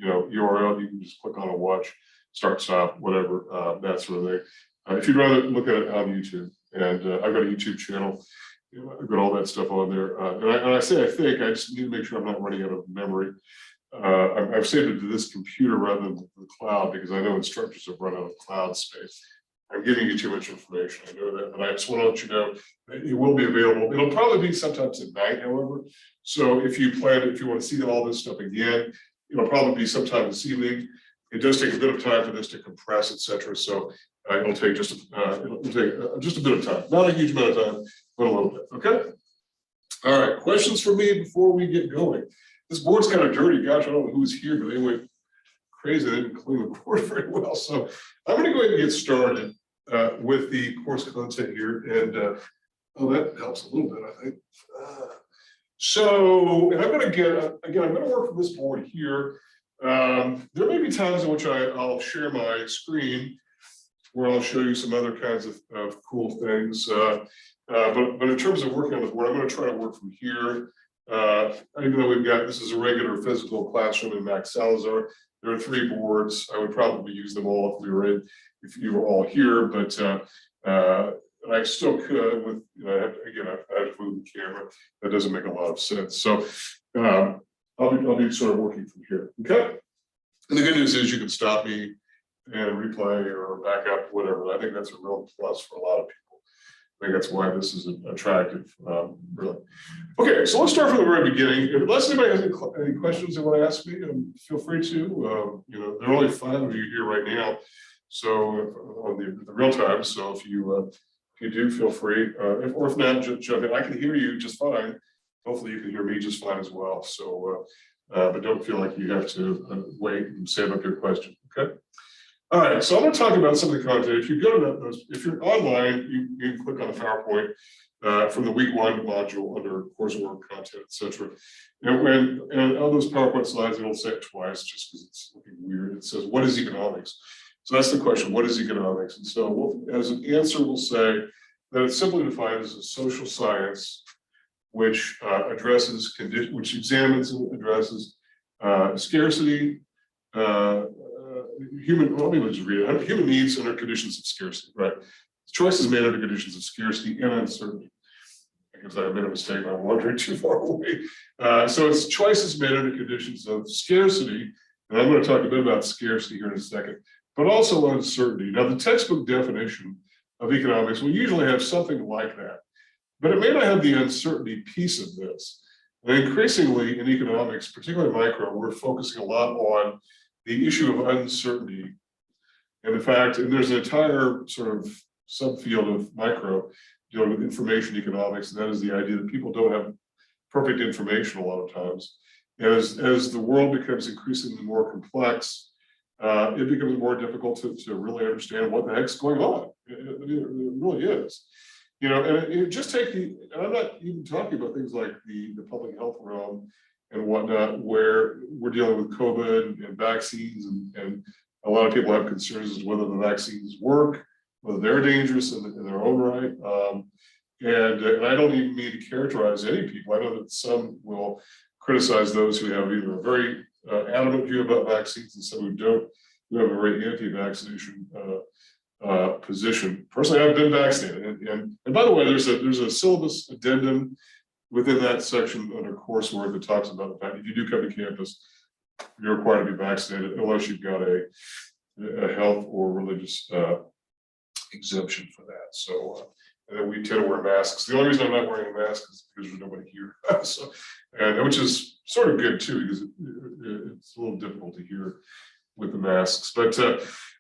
URL. You can just click on and watch, start, stop, whatever, that sort of thing. If you'd rather look at it on YouTube, and I've got a YouTube channel, I've got all that stuff on there. And I say I think, I just need to make sure I'm not running out of memory. I've saved it to this computer rather than the cloud because I know instructors have run out of cloud space. I'm giving you too much information. I know that, but I just want to let you know that it will be available. It'll probably be sometimes at night, however. So if you want to see all this stuff again, it'll probably be sometime this evening. It does take a bit of time for this to compress, etc. So it'll take just a bit of time, not a huge amount of time, but a little bit. Okay. All right. Questions for me before we get going? This board's kind of dirty. Gosh, I don't know who's here, but they went crazy. They didn't clean the board very well. So I'm going to go ahead and get started with the course content here. And oh, that helps a little bit, I think. So I'm going to I'm going to work from this board here. There may be times in which I'll share my screen where I'll show you some other kinds of cool things. But in terms of working on the board, I'm going to try to work from here. Even though this is a regular physical classroom in Max Salazar, there are 3 boards. I would probably use them all if you were all here, but I still could with, I have to move the camera. That doesn't make a lot of sense. So I'll be sort of working from here. Okay. And the good news is you can stop me and replay or back up, whatever. I think that's a real plus for a lot of people. I think that's why this is attractive, really. Okay, so let's start from the very beginning. Unless anybody has any questions they want to ask me, feel free to. There are only 5 of you here right now, so on the real time. So if you do, feel free. Or if not, just jump in. I can hear you just fine. Hopefully, you can hear me just fine as well. So, but don't feel like you have to wait and save up your question. Okay. All right, so I'm going to talk about some of the content. If you go to if you're online, you can click on the PowerPoint from the week 1 module under coursework, content, etc. And on those PowerPoint slides, it'll say it twice just because it's looking weird. It says, "What is economics?" So that's the question. What is economics? And so, as an answer, we'll say that it's simply defined as a social science which addresses which examines and addresses scarcity. Human needs under conditions of scarcity, right? Choices made under conditions of scarcity and uncertainty. I guess I made a mistake. I'm wandering too far away. So it's choices made under conditions of scarcity, and I'm going to talk a bit about scarcity here in a second, but also uncertainty. Now, the textbook definition of economics will usually have something like that, but it may not have the uncertainty piece of this. And increasingly in economics, particularly micro, we're focusing a lot on the issue of uncertainty. And in fact, and there's an entire sort of subfield of micro dealing with information economics, and that is the idea that people don't have perfect information a lot of times. As the world becomes increasingly more complex, it becomes more difficult to really understand what the heck's going on. It really is. And it just and I'm not even talking about things like the public health realm and whatnot, where we're dealing with COVID and vaccines, and a lot of people have concerns as to whether the vaccines work, whether they're dangerous in their own right. And I don't even mean to characterize any people. I know that some will criticize those who have either a very adamant view about vaccines and some who don't, who have a very anti-vaccination position. Personally, I've been vaccinated, and by the way, there's a syllabus addendum within that section under coursework that talks about the fact if you do come to campus, you're required to be vaccinated unless you've got a health or religious exemption for that. So, and then we tend to wear masks. The only reason I'm not wearing a mask is because there's nobody here. So, and which is sort of good too, because it's a little difficult to hear with the masks. But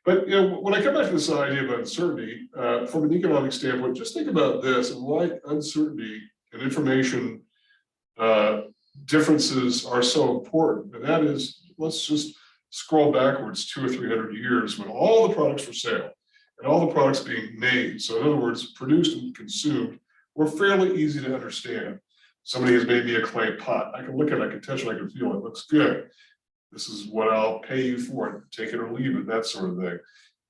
when I come back to this idea of uncertainty, from an economic standpoint, just think about this and why uncertainty and information differences are so important, and that is, let's just scroll backwards 200 or 300 years when all the products for sale and all the products being made, so in other words, produced and consumed, were fairly easy to understand. Somebody has made me a clay pot. I can look at it, I can touch it, I can feel it. It looks good. This is what I'll pay you for it. Take it or leave it, that sort of thing.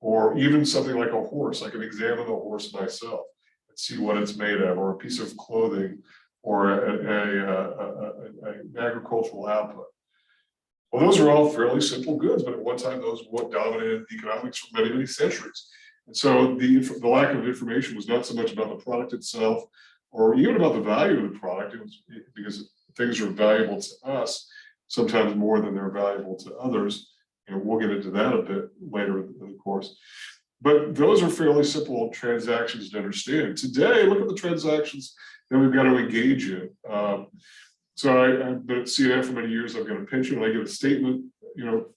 Or even something like a horse. I can examine the horse myself and see what it's made of, or a piece of clothing, or an agricultural output. Well, those are all fairly simple goods, but at one time those were what dominated economics for many, many centuries. And so the lack of information was not so much about the product itself, or even about the value of the product. It was because things are valuable to us, sometimes more than they're valuable to others. And we'll get into that a bit later in the course. But those are fairly simple transactions to understand. Today, look at the transactions that we've got to engage in. So I've been at CNN for many years. I've got a pension, and I get a statement,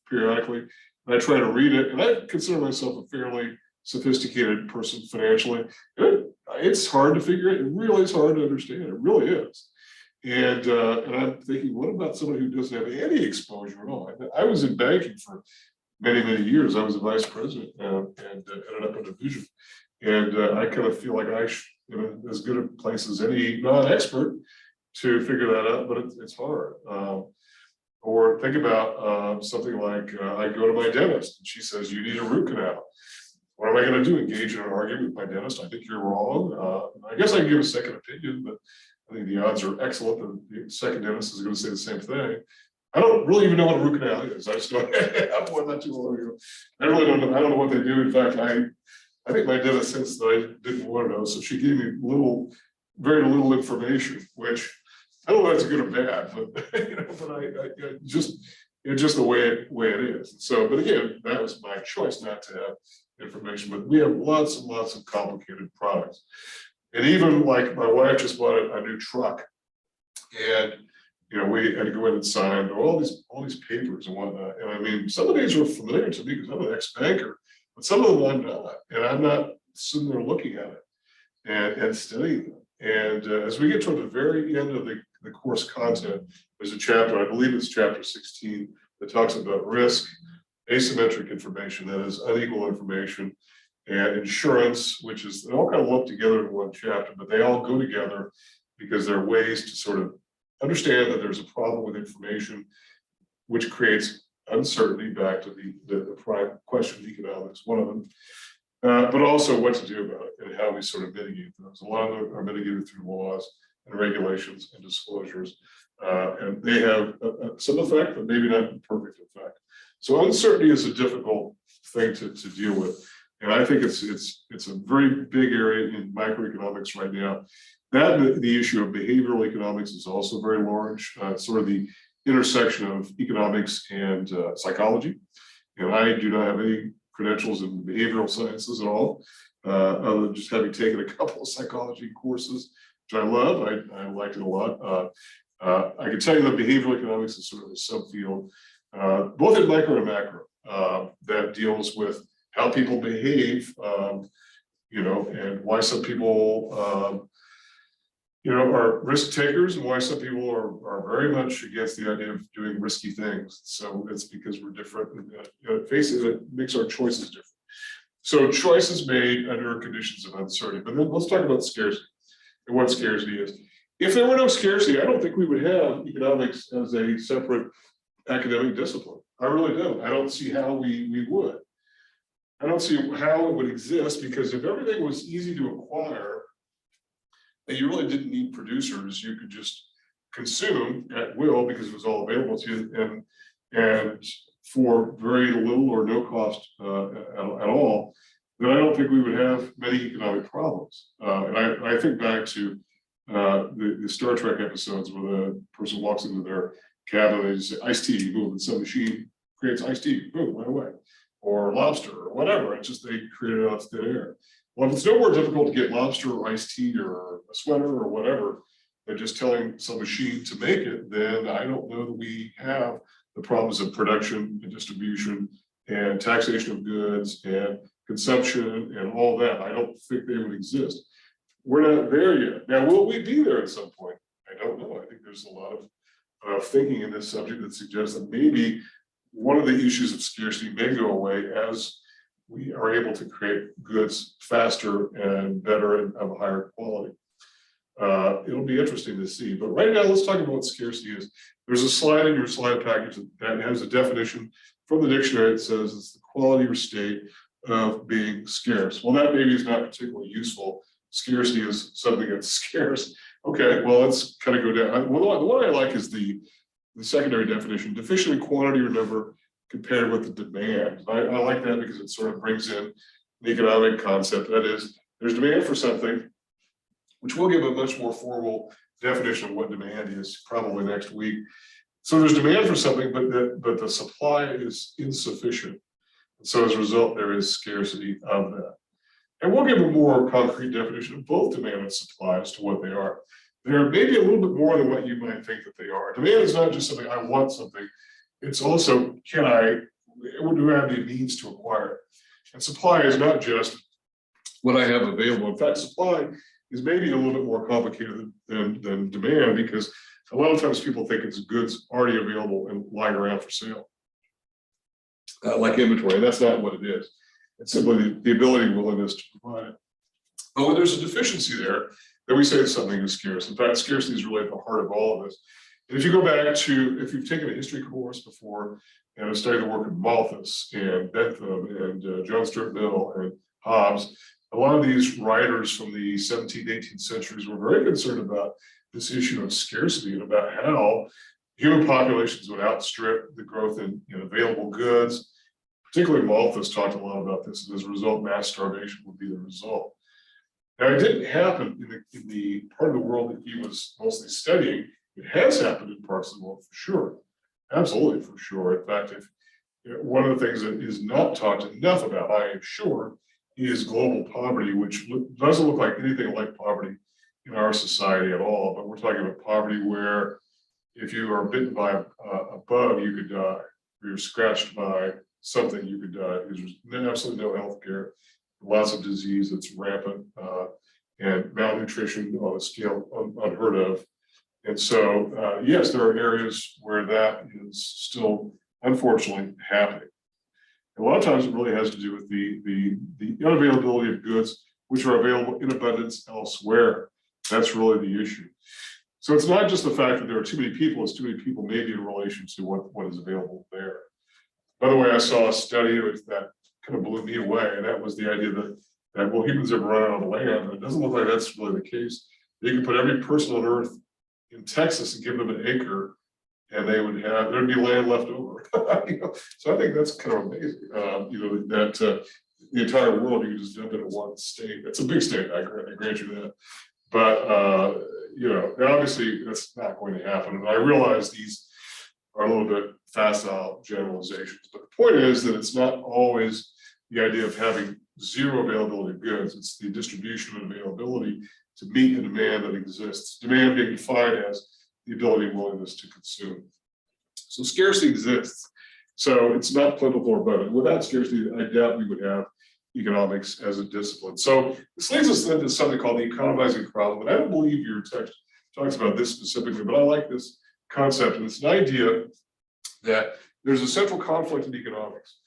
periodically, and I try to read it. And I consider myself a fairly sophisticated person financially. It's hard to figure it. It really is hard to understand. It really is. And I'm thinking, what about somebody who doesn't have any exposure at all? I was in banking for many, many years. I was a vice president and ended up in a division. And I kind of feel like I'm in as good a place as any non-expert to figure that out, but it's hard. Or think about something like I go to my dentist and she says, you need a root canal. What am I going to do? Engage in an argument with my dentist? I think you're wrong. I guess I can give a second opinion, but I think the odds are excellent that the second dentist is going to say the same thing. I don't really even know what a root canal is. I just don't have one not too long ago. I really don't know. I don't know what they do. In fact, I think my dentist says that I didn't want to know, so she gave me very little information, which I don't know if it's good or bad, but but it's just the way it is. So, but again, that was my choice not to have information. But we have lots and lots of complicated products, and even like my wife just bought a new truck, and we had to go in and sign all these papers and whatnot. And I mean, some of these were familiar to me because I'm an ex-banker, but some of them I'm not, and I'm not sitting there looking at it and studying them. And as we get toward the very end of the course content, there's a chapter, I believe it's chapter 16, that talks about risk, asymmetric information, that is unequal information, and insurance, which is, they all kind of lump together in one chapter, but they all go together because there are ways to sort of understand that there's a problem with information, which creates uncertainty, back to the prime question of economics, one of them. But also what to do about it and how we sort of mitigate those. A lot of them are mitigated through laws and regulations and disclosures. And they have some effect, but maybe not a perfect effect. So uncertainty is a difficult thing to deal with. And I think it's a very big area in microeconomics right now. The issue of behavioral economics is also very large, sort of the intersection of economics and psychology. And I do not have any credentials in behavioral sciences at all, other than just having taken a couple of psychology courses, which I love. I liked it a lot. I can tell you that behavioral economics is sort of a subfield, both in micro and macro, that deals with how people behave, and why some people, are risk takers, and why some people are very much against the idea of doing risky things. So it's because we're different. It makes our choices different. So choices made under conditions of uncertainty. But then let's talk about scarcity and what scarcity is. If there were no scarcity, I don't think we would have economics as a separate academic discipline. I really don't. I don't see how we would. I don't see how it would exist, because if everything was easy to acquire, and you really didn't need producers, you could just consume at will because it was all available to you, and for very little or no cost at all, then I don't think we would have many economic problems. And I think back to the Star Trek episodes where the person walks into their cabin and they just say iced tea, boom, and some machine creates iced tea, boom, right away, or lobster or whatever. It's just they create it out of thin air. Well, if it's no more difficult to get lobster or iced tea or a sweater or whatever than just telling some machine to make it, then I don't know that we have the problems of production and distribution and taxation of goods and consumption and all that. I don't think they would exist. We're not there yet. Now, will we be there at some point? I don't know. I think there's a lot of thinking in this subject that suggests that maybe one of the issues of scarcity may go away as we are able to create goods faster and better and of higher quality. It'll be interesting to see. But right now, let's talk about what scarcity is. There's a slide in your slide package that has a definition from the dictionary. It says it's the quality or state of being scarce. Well, that maybe is not particularly useful. Scarcity is something that's scarce. Okay, well, let's kind of go down. Well, the one I like is the secondary definition: deficient in quantity or number compared with the demand. I like that because it sort of brings in the economic concept. That is, there's demand for something, which we'll give a much more formal definition of what demand is probably next week. So there's demand for something, but the supply is insufficient. And so as a result, there is scarcity of that. And we'll give a more concrete definition of both demand and supply as to what they are. They're maybe a little bit more than what you might think that they are. Demand is not just something I want something. It's also, do I have the means to acquire it? And supply is not just what I have available. In fact, supply is maybe a little bit more complicated than demand, because a lot of times people think it's goods already available and lying around for sale, like inventory. And that's not what it is. It's simply the ability and willingness to provide it. But when there's a deficiency there, then we say that something is scarce. In fact, scarcity is really at the heart of all of this. And if you go back to, if you've taken a history course before and have studied the work of Malthus and Bentham and John Stuart Mill and Hobbes, a lot of these writers from the 17th, 18th centuries were very concerned about this issue of scarcity and about how human populations would outstrip the growth in available goods. Particularly Malthus talked a lot about this, and as a result, mass starvation would be the result. Now, it didn't happen in the part of the world that he was mostly studying. It has happened in parts of the world for sure, absolutely for sure. In fact, if one of the things that is not talked enough about, I am sure, is global poverty, which doesn't look like anything like poverty in our society at all. But we're talking about poverty where if you are bitten by a bug, you could die. If you're scratched by something, you could die, because there's absolutely no health care, lots of disease that's rampant, and malnutrition on a scale unheard of. And so, yes, there are areas where that is still, unfortunately, happening. A lot of times it really has to do with the unavailability of goods which are available in abundance elsewhere. That's really the issue. So it's not just the fact that there are too many people, it's too many people maybe in relation to what is available there. By the way, I saw a study that kind of blew me away, and that was the idea that well, humans have run out of land, and it doesn't look like that's really the case. You could put every person on Earth in Texas and give them an acre, and there'd be land left over. So I think that's kind of amazing. That the entire world, you can just dump into one state. It's a big state, I grant you that. But obviously that's not going to happen. And I realize these are a little bit facile generalizations, but the point is that it's not always the idea of having zero availability of goods. It's the distribution and availability to meet the demand that exists. Demand being defined as the ability and willingness to consume. So scarcity exists. So it's not plentiful or abundant. Without scarcity, I doubt we would have economics as a discipline. So this leads us then to something called the economizing problem. And I don't believe your text talks about this specifically, but I like this concept. And it's an idea that there's a central conflict in economics.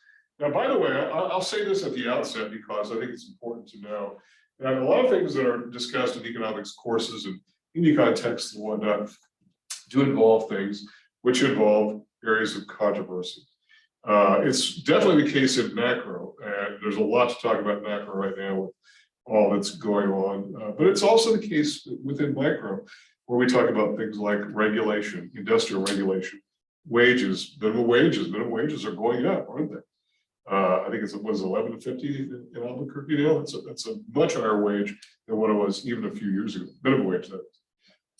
Now, by the way, I'll say this at the outset because I think it's important to know that a lot of things that are discussed in economics courses and in econ texts and whatnot do involve things which involve areas of controversy. It's definitely the case in macro, and there's a lot to talk about macro right now with all that's going on. But it's also the case within micro, where we talk about things like regulation, industrial regulation, wages, minimum wages. Minimum wages are going up, aren't they? I think it was 11 to 50 in Albuquerque now. That's a much higher wage than what it was even a few years ago. Minimum wage, that is.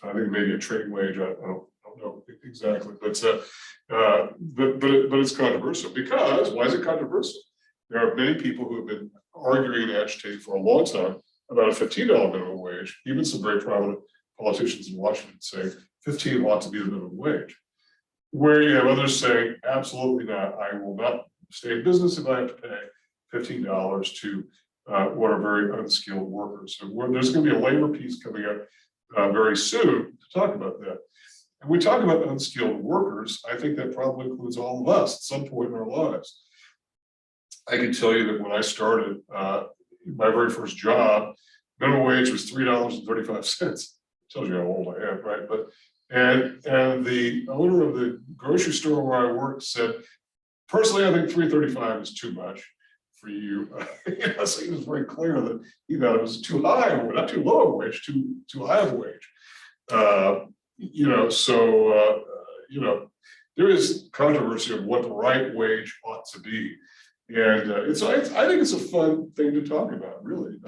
I think maybe a trade wage. I don't know exactly, but it's controversial because why is it controversial? There are many people who have been arguing and agitating for a long time about a $15 minimum wage. Even some very prominent politicians in Washington say 15 ought to be the minimum wage. Where you have others saying, absolutely not. I will not stay in business if I have to pay $15 to what are very unskilled workers. So there's going to be a labor piece coming up very soon to talk about that. And we talk about unskilled workers, I think that probably includes all of us at some point in our lives. I can tell you that when I started my very first job, minimum wage was $3.35. Tells you how old I am, right? But and the owner of the grocery store where I worked said, personally, I think $3.35 is too much for you. So he was very clear that he thought it was too high, not too low a wage, too high of a wage. There is controversy of what the right wage ought to be. And I think it's a fun thing to talk about, really.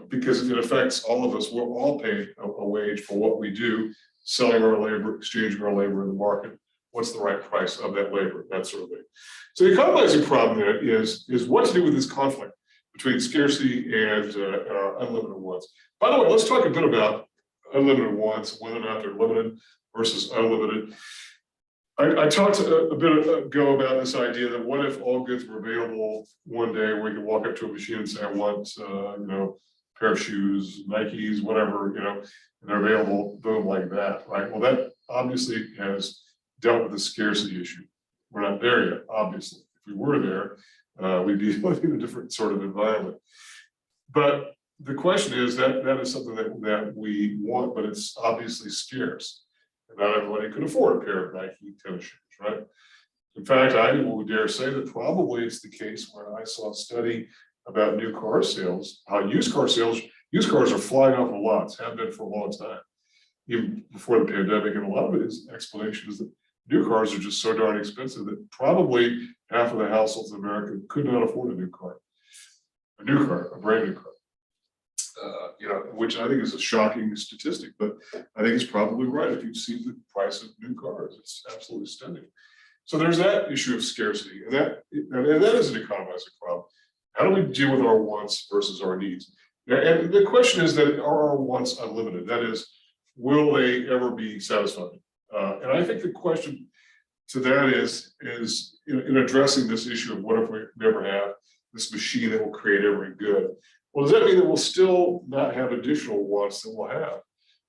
Because it affects all of us. We're all paid a wage for what we do, selling our labor, exchanging our labor in the market. What's the right price of that labor, that sort of thing. So the economizing problem is what to do with this conflict between scarcity and our unlimited wants. By the way, let's talk a bit about unlimited wants, whether or not they're limited versus unlimited. I talked a bit ago about this idea that what if all goods were available one day where you could walk up to a machine and say, I want, a pair of shoes, Nikes, whatever, and they're available, boom, like that, right? Well, that obviously has dealt with the scarcity issue. We're not there yet, obviously. If we were there, we'd be living in a different sort of environment. But the question is that is something that we want, but it's obviously scarce. And not everybody could afford a pair of Nike tennis shoes, right? In fact, I would dare say that probably it's the case where I saw a study about new car sales, how used cars are flying off the lots, have been for a long time, even before the pandemic. And a lot of it is explanation is that new cars are just so darn expensive that probably half of the households in America could not afford a brand new car. Which I think is a shocking statistic, but I think it's probably right. If you see the price of new cars, it's absolutely stunning. So there's that issue of scarcity, and that is an economizing problem. How do we deal with our wants versus our needs? And the question is that are our wants unlimited? That is, will they ever be satisfied? And I think the question to that is in addressing this issue of what if we never have this machine that will create every good. Well, does that mean that we'll still not have additional wants that we'll have?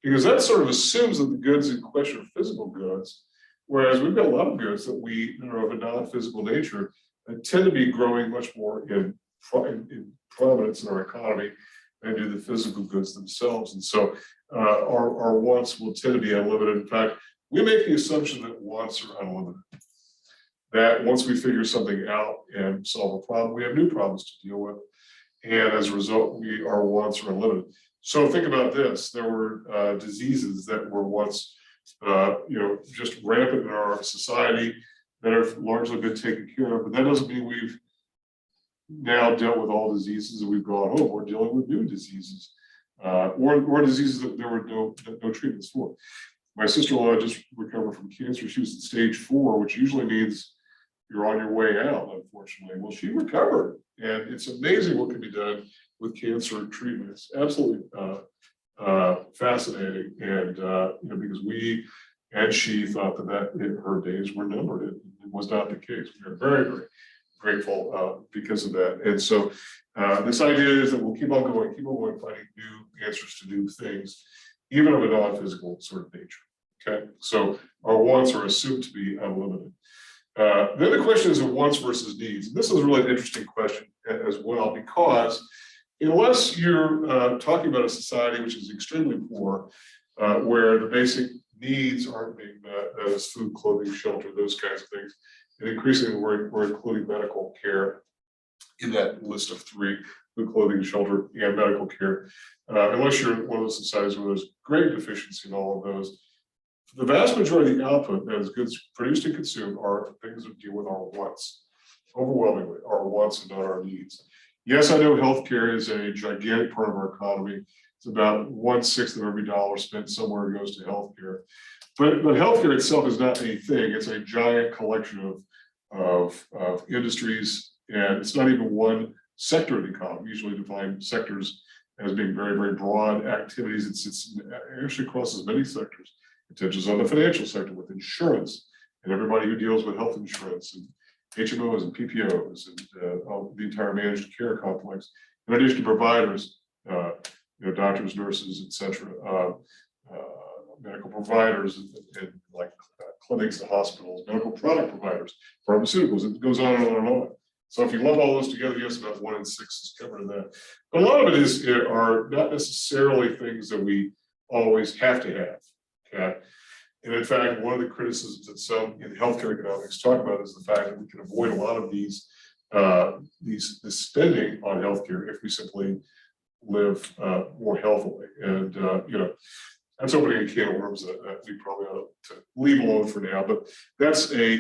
Because that sort of assumes that the goods in question are physical goods, whereas we've got a lot of goods that are of a non-physical nature that tend to be growing much more in prominence in our economy than do the physical goods themselves. And so our wants will tend to be unlimited. In fact, we make the assumption that wants are unlimited. That once we figure something out and solve a problem, we have new problems to deal with. And as a result, our wants are unlimited. So think about this. There were diseases that were once, just rampant in our society that have largely been taken care of. But that doesn't mean we've now dealt with all diseases and we've gone, we're dealing with new diseases or diseases that there were no treatments for. My sister-in-law just recovered from cancer. She was at stage 4, which usually means you're on your way out, unfortunately. Well, she recovered, and it's amazing what can be done with cancer treatment. It's absolutely fascinating, and because we and she thought that her days were numbered. It was not the case. We are very, very grateful because of that. And so this idea is that we'll keep on going, finding new answers to new things, even of a non-physical sort of nature. Okay, so our wants are assumed to be unlimited. Then the question is of wants versus needs. And this is a really interesting question as well, because unless you're talking about a society which is extremely poor, where the basic needs aren't being met, that is food, clothing, shelter, those kinds of things, and increasingly we're including medical care in that list of 3, food, clothing, shelter, and medical care. Unless you're in one of those societies where there's great deficiency in all of those, the vast majority of the output that is goods produced and consumed are things that deal with our wants, overwhelmingly our wants and not our needs. Yes, I know healthcare is a gigantic part of our economy. It's about 1/6 of every dollar spent somewhere goes to healthcare. But healthcare itself is not a thing. It's a giant collection of industries, and it's not even one sector of the economy. We usually define sectors as being very, very broad activities. It actually crosses many sectors. It touches on the financial sector with insurance and everybody who deals with health insurance and HMOs and PPOs and the entire managed care complex, in addition to providers, doctors, nurses, etc., medical providers and like clinics, and hospitals, medical product providers, pharmaceuticals. It goes on and on and on. So if you lump all those together, yes, about 1 in 6 is covered in that. But a lot of it are not necessarily things that we always have to have. Okay. And in fact, one of the criticisms that some in healthcare economics talk about is the fact that we can avoid a lot of this spending on healthcare if we simply live more healthily. And that's opening a can of worms that we probably ought to leave alone for now. But that's a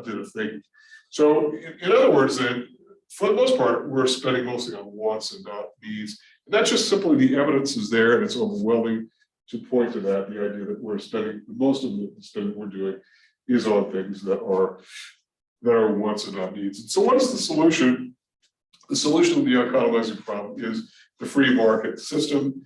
bit of thinking. So in other words, then, for the most part, we're spending mostly on wants and not needs. And that's just simply the evidence is there, and it's overwhelming to point to that. The idea that we're spending most of the spending we're doing is on things that are wants and not needs. And so what is the solution? The solution to the economizing problem is the free market system.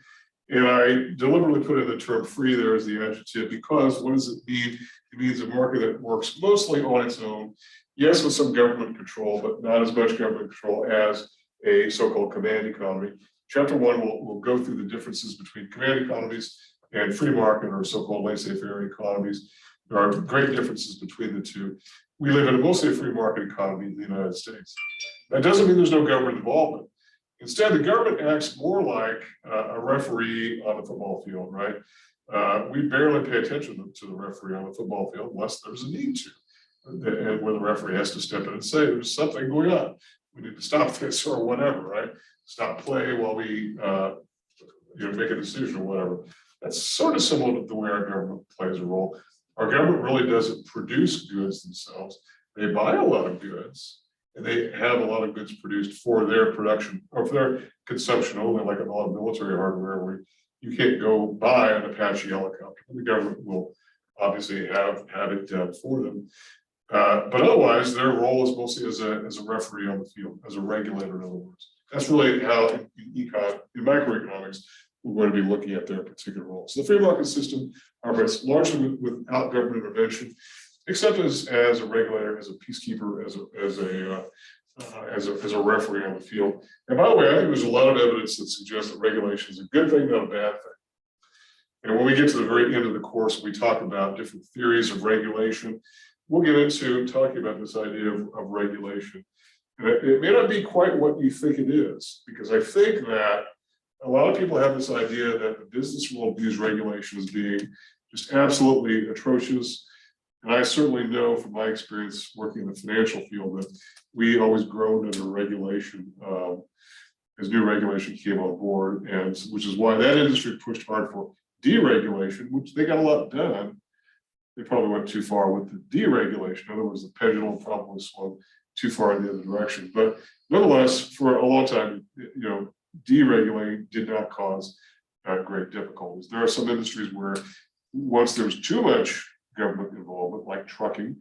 And I deliberately put in the term free there as the adjective because what does it mean? It means a market that works mostly on its own. Yes, with some government control, but not as much government control as a so-called command economy. Chapter 1 will go through the differences between command economies and free market or so-called laissez-faire economies. There are great differences between the two. We live in a mostly free market economy in the United States. That doesn't mean there's no government involvement. Instead, the government acts more like a referee on a football field, right? We barely pay attention to the referee on a football field unless there's a need to. And where the referee has to step in and say, there's something going on. We need to stop this or whatever, right? Stop play while we make a decision or whatever. That's sort of similar to the way our government plays a role. Our government really doesn't produce goods themselves. They buy a lot of goods and they have a lot of goods produced for their production or for their consumption only, like a lot of military hardware where you can't go buy an Apache helicopter. The government will obviously have it done for them. But otherwise, their role is mostly as a referee on the field, as a regulator, in other words. That's really how in microeconomics, we're going to be looking at their particular role. So the free market system operates largely without government intervention, except as a regulator, as a peacekeeper, as a referee on the field. And by the way, I think there's a lot of evidence that suggests that regulation is a good thing, not a bad thing. And when we get to the very end of the course, we talk about different theories of regulation. We'll get into talking about this idea of regulation. And it may not be quite what you think it is, because I think that a lot of people have this idea that the business world views regulation as being just absolutely atrocious. And I certainly know from my experience working in the financial field that we always groaned under regulation as new regulation came on board, and which is why that industry pushed hard for deregulation, which they got a lot done. They probably went too far with the deregulation. In other words, the pendulum probably swung too far in the other direction. But nonetheless, for a long time, deregulating did not cause great difficulties. There are some industries where once there's too much government involvement, like trucking,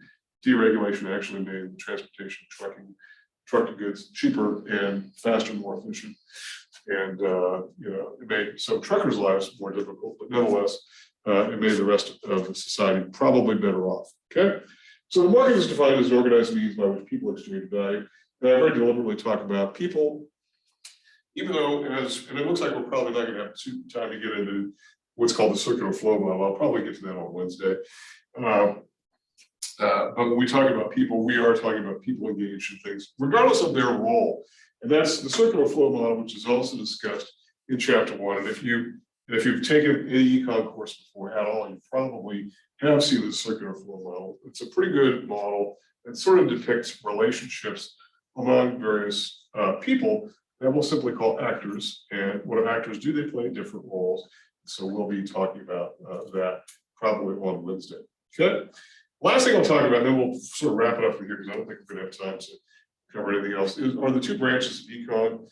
deregulation actually made the transportation trucking goods cheaper and faster, more efficient. And it made some truckers' lives more difficult, but nonetheless, it made the rest of the society probably better off. Okay, so the market is defined as an organized means by which people exchange value. And I very deliberately talk about people, even though, and it looks like we're probably not going to have time to get into what's called the circular flow model. I'll probably get to that on Wednesday. But when we talk about people, we are talking about people engaged in things, regardless of their role. And that's the circular flow model, which is also discussed in chapter 1. And if you've taken any econ course before at all, you probably have seen the circular flow model. It's a pretty good model that sort of depicts relationships among various people that we'll simply call actors. And what do actors do? They play different roles. So we'll be talking about that probably on Wednesday. Okay. Last thing I'll talk about, and then we'll sort of wrap it up from here because I don't think we're going to have time to cover anything else, are the two branches of econ,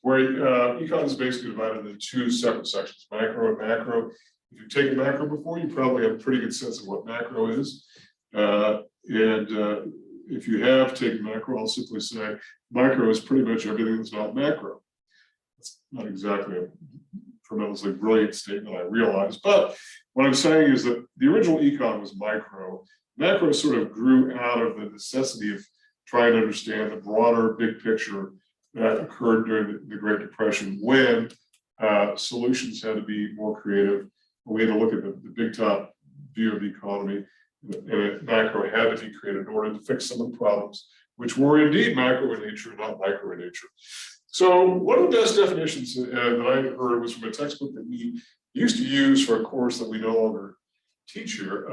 where econ is basically divided into two separate sections, micro and macro. If you've taken macro before, you probably have a pretty good sense of what macro is. If you have taken macro, I'll simply say micro is pretty much everything that's not macro. It's not exactly a tremendously brilliant statement, I realize, but what I'm saying is that the original econ was micro. Macro sort of grew out of the necessity of trying to understand the broader big picture that occurred during the Great Depression when solutions had to be more creative, we had to look at the big top view of the economy, and macro had to be created in order to fix some of the problems, which were indeed macro in nature, not micro in nature. So one of the best definitions that I heard was from a textbook that we used to use for a course that we no longer teach here,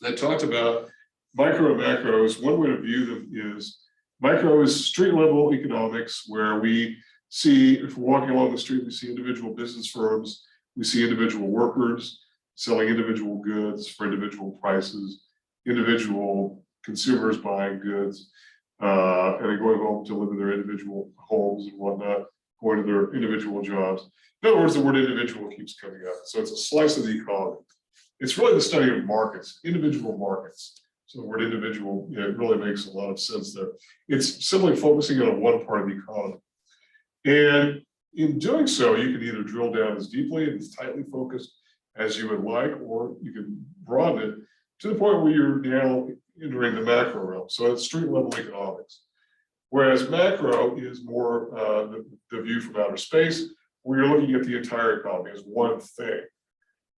that talked about micro and macros. One way to view them is micro is street level economics, where we see, if we're walking along the street, we see individual business firms, we see individual workers selling individual goods for individual prices, individual consumers buying goods, and then going home to live in their individual homes and whatnot, going to their individual jobs. In other words, the word individual keeps coming up. So it's a slice of the economy. It's really the study of markets, individual markets. So the word individual, it really makes a lot of sense there. It's simply focusing on one part of the economy. And in doing so, you can either drill down as deeply and as tightly focused as you would like, or you can broaden it to the point where you're now entering the macro realm. So it's street level economics. Whereas macro is more the view from outer space, where you're looking at the entire economy as one thing,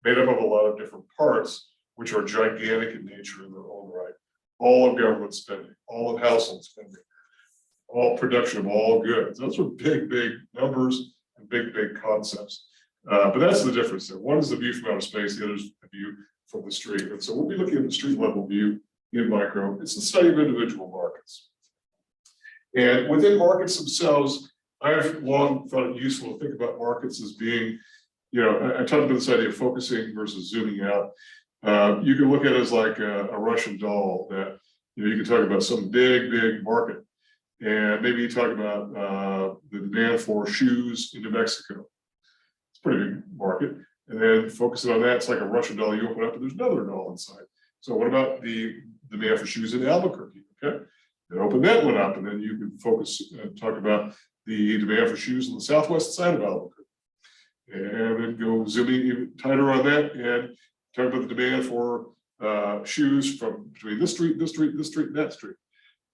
made up of a lot of different parts, which are gigantic in nature in their own right. All of government spending, all of household spending, all production of all goods. Those are big, big numbers and big, big concepts. But that's the difference there. One is the view from outer space, the other is the view from the street. And so we'll be looking at the street level view in micro. It's the study of individual markets. And within markets themselves, I've long thought it useful to think about markets as being, I talked about this idea of focusing versus zooming out. You can look at it as like a Russian doll that, you can talk about some big, big market. And maybe you talk about the demand for shoes in New Mexico. It's a pretty big market. And then focusing on that, it's like a Russian doll. You open up and there's another doll inside. So what about the demand for shoes in Albuquerque? Okay. Then open that one up, and then you can focus and talk about the demand for shoes on the southwest side of Albuquerque. And then go zooming even tighter on that and talk about the demand for shoes from between this street, this street, this street, and that street.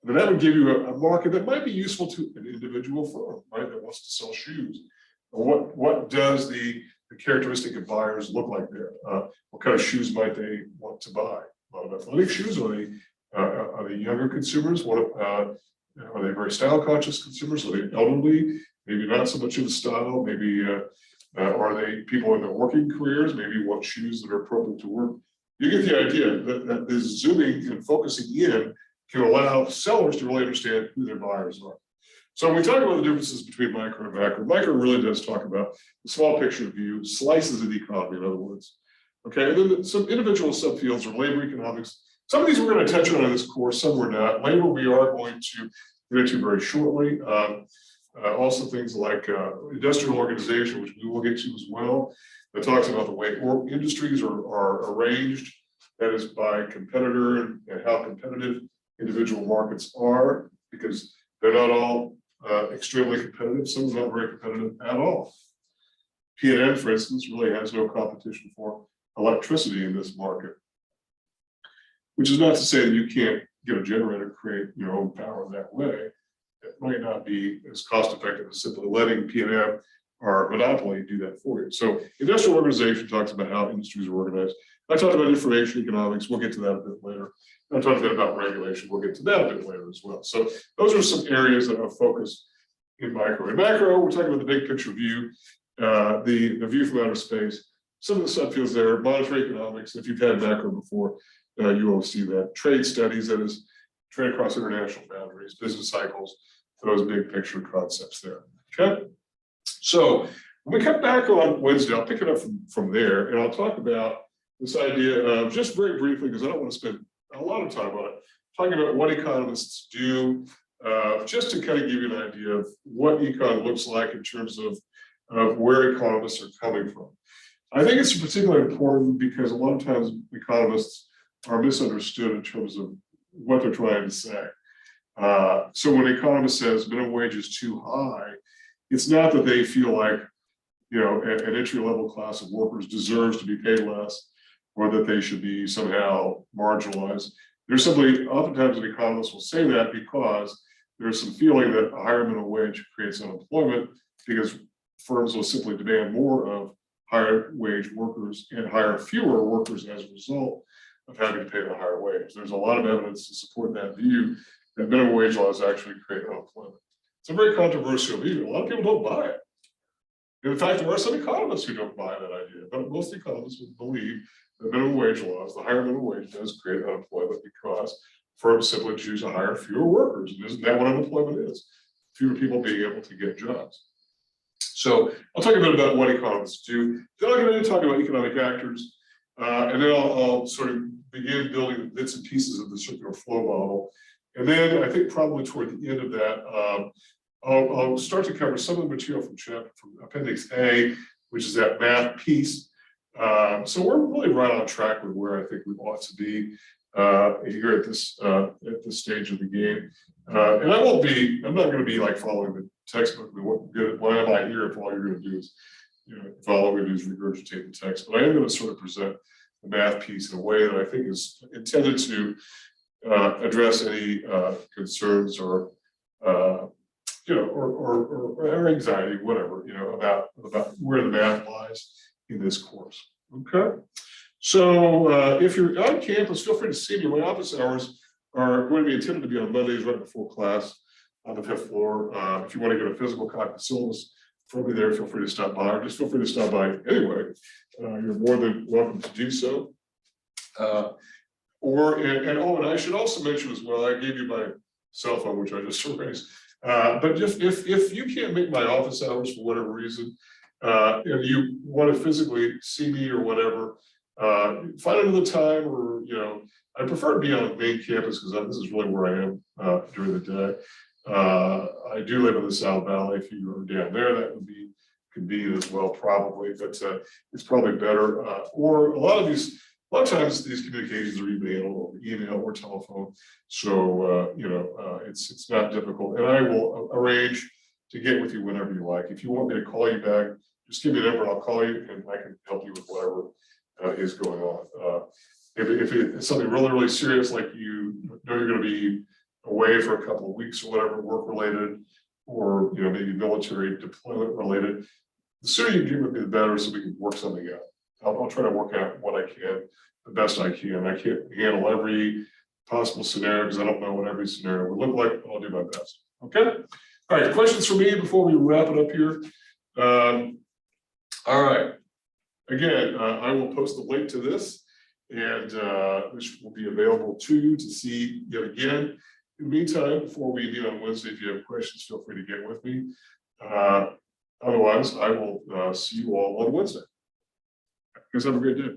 And then that would give you a market that might be useful to an individual firm, right, that wants to sell shoes. What does the characteristic of buyers look like there? What kind of shoes might they want to buy? A lot of athletic shoes. Are they younger consumers? Are they very style conscious consumers? Are they elderly? Maybe not so much of a style. Maybe are they people in their working careers? Maybe want shoes that are appropriate to work. You get the idea that this zooming and focusing in can allow sellers to really understand who their buyers are. So when we talk about the differences between micro and macro, micro really does talk about the small picture view, slices of the economy, in other words. Okay, and then some individual subfields are labor economics. Some of these we're going to touch on in this course, some we're not. Labor we are going to get into very shortly. Also things like industrial organization, which we will get to as well. That talks about the way industries are arranged, that is by competitor and how competitive individual markets are, because they're not all extremely competitive. Some are not very competitive at all. P&M, for instance, really has no competition for electricity in this market, which is not to say that you can't get a generator, create your own power that way. It might not be as cost effective as simply letting P&M or monopoly do that for you. So industrial organization talks about how industries are organized. I talked about information economics. We'll get to that a bit later. I talked a bit about regulation. We'll get to that a bit later as well. So those are some areas that are focused in micro. In macro, we're talking about the big picture view, the view from outer space. Some of the subfields there, monetary economics. If you've had macro before, you will see that. Trade studies, that is trade across international boundaries, business cycles, those big picture concepts there. Okay. So when we come back on Wednesday, I'll pick it up from there, and I'll talk about this idea of, just very briefly, because I don't want to spend a lot of time on it, talking about what economists do, just to kind of give you an idea of what econ looks like in terms of where economists are coming from. I think it's particularly important because a lot of times economists are misunderstood in terms of what they're trying to say. So when an economist says minimum wage is too high, it's not that they feel like, an entry-level class of workers deserves to be paid less, or that they should be somehow marginalized. There's simply, oftentimes an economist will say that because there's some feeling that a higher minimum wage creates unemployment, because firms will simply demand more of higher wage workers and hire fewer workers as a result of having to pay the higher wage. There's a lot of evidence to support that view that minimum wage laws actually create unemployment. It's a very controversial view. A lot of people don't buy it. In fact, there are some economists who don't buy that idea, but most economists would believe that minimum wage laws, the higher minimum wage does create unemployment because firms simply choose to hire fewer workers. And isn't that what unemployment is? Fewer people being able to get jobs. So I'll talk a bit about what economists do. Then I'll get into talking about economic actors. And then I'll sort of begin building bits and pieces of the circular flow model. And then I think probably toward the end of that, I'll start to cover some of the material from Appendix A, which is that math piece. So we're really right on track with where I think we ought to be here at this stage of the game. And I'm not going to be like following the textbook. Why am I here if all you're going to do is, if all we're going to do is regurgitate the text? But I am going to sort of present the math piece in a way that I think is intended to address any concerns or or anxiety, whatever, about where the math lies in this course. Okay. So if you're on campus, feel free to see me. My office hours are going to be intended to be on Mondays right before class on the 5th floor. If you want to get a physical copy of the syllabus from me there, feel free to stop by, or just feel free to stop by anyway. You're more than welcome to do so. And I should also mention as well, I gave you my cell phone, which I just erased. But just if you can't make my office hours for whatever reason, and you want to physically see me or whatever, find another time, or I prefer to be on the main campus because this is really where I am during the day. I do live in the South Valley. If you are down there, that would be convenient as well, probably. But it's probably better. Or a lot of times these communications are email or telephone. So it's not difficult, and I will arrange to get with you whenever you like. If you want me to call you back, just give me a number, I'll call you, and I can help you with whatever is going on. If it's something really, really serious, like you know you're going to be away for a couple of weeks or whatever, work related, or maybe military deployment related, the sooner you get with me, the better, so we can work something out. I'll try to work out what I can, the best I can. I can't handle every possible scenario because I don't know what every scenario would look like, but I'll do my best. Okay. All right. Questions for me before we wrap it up here? All right. Again, I will post the link to this, and this will be available to see yet again. In the meantime, before we meet on Wednesday, if you have questions, feel free to get with me. Otherwise, I will see you all on Wednesday. Guys, have a great day.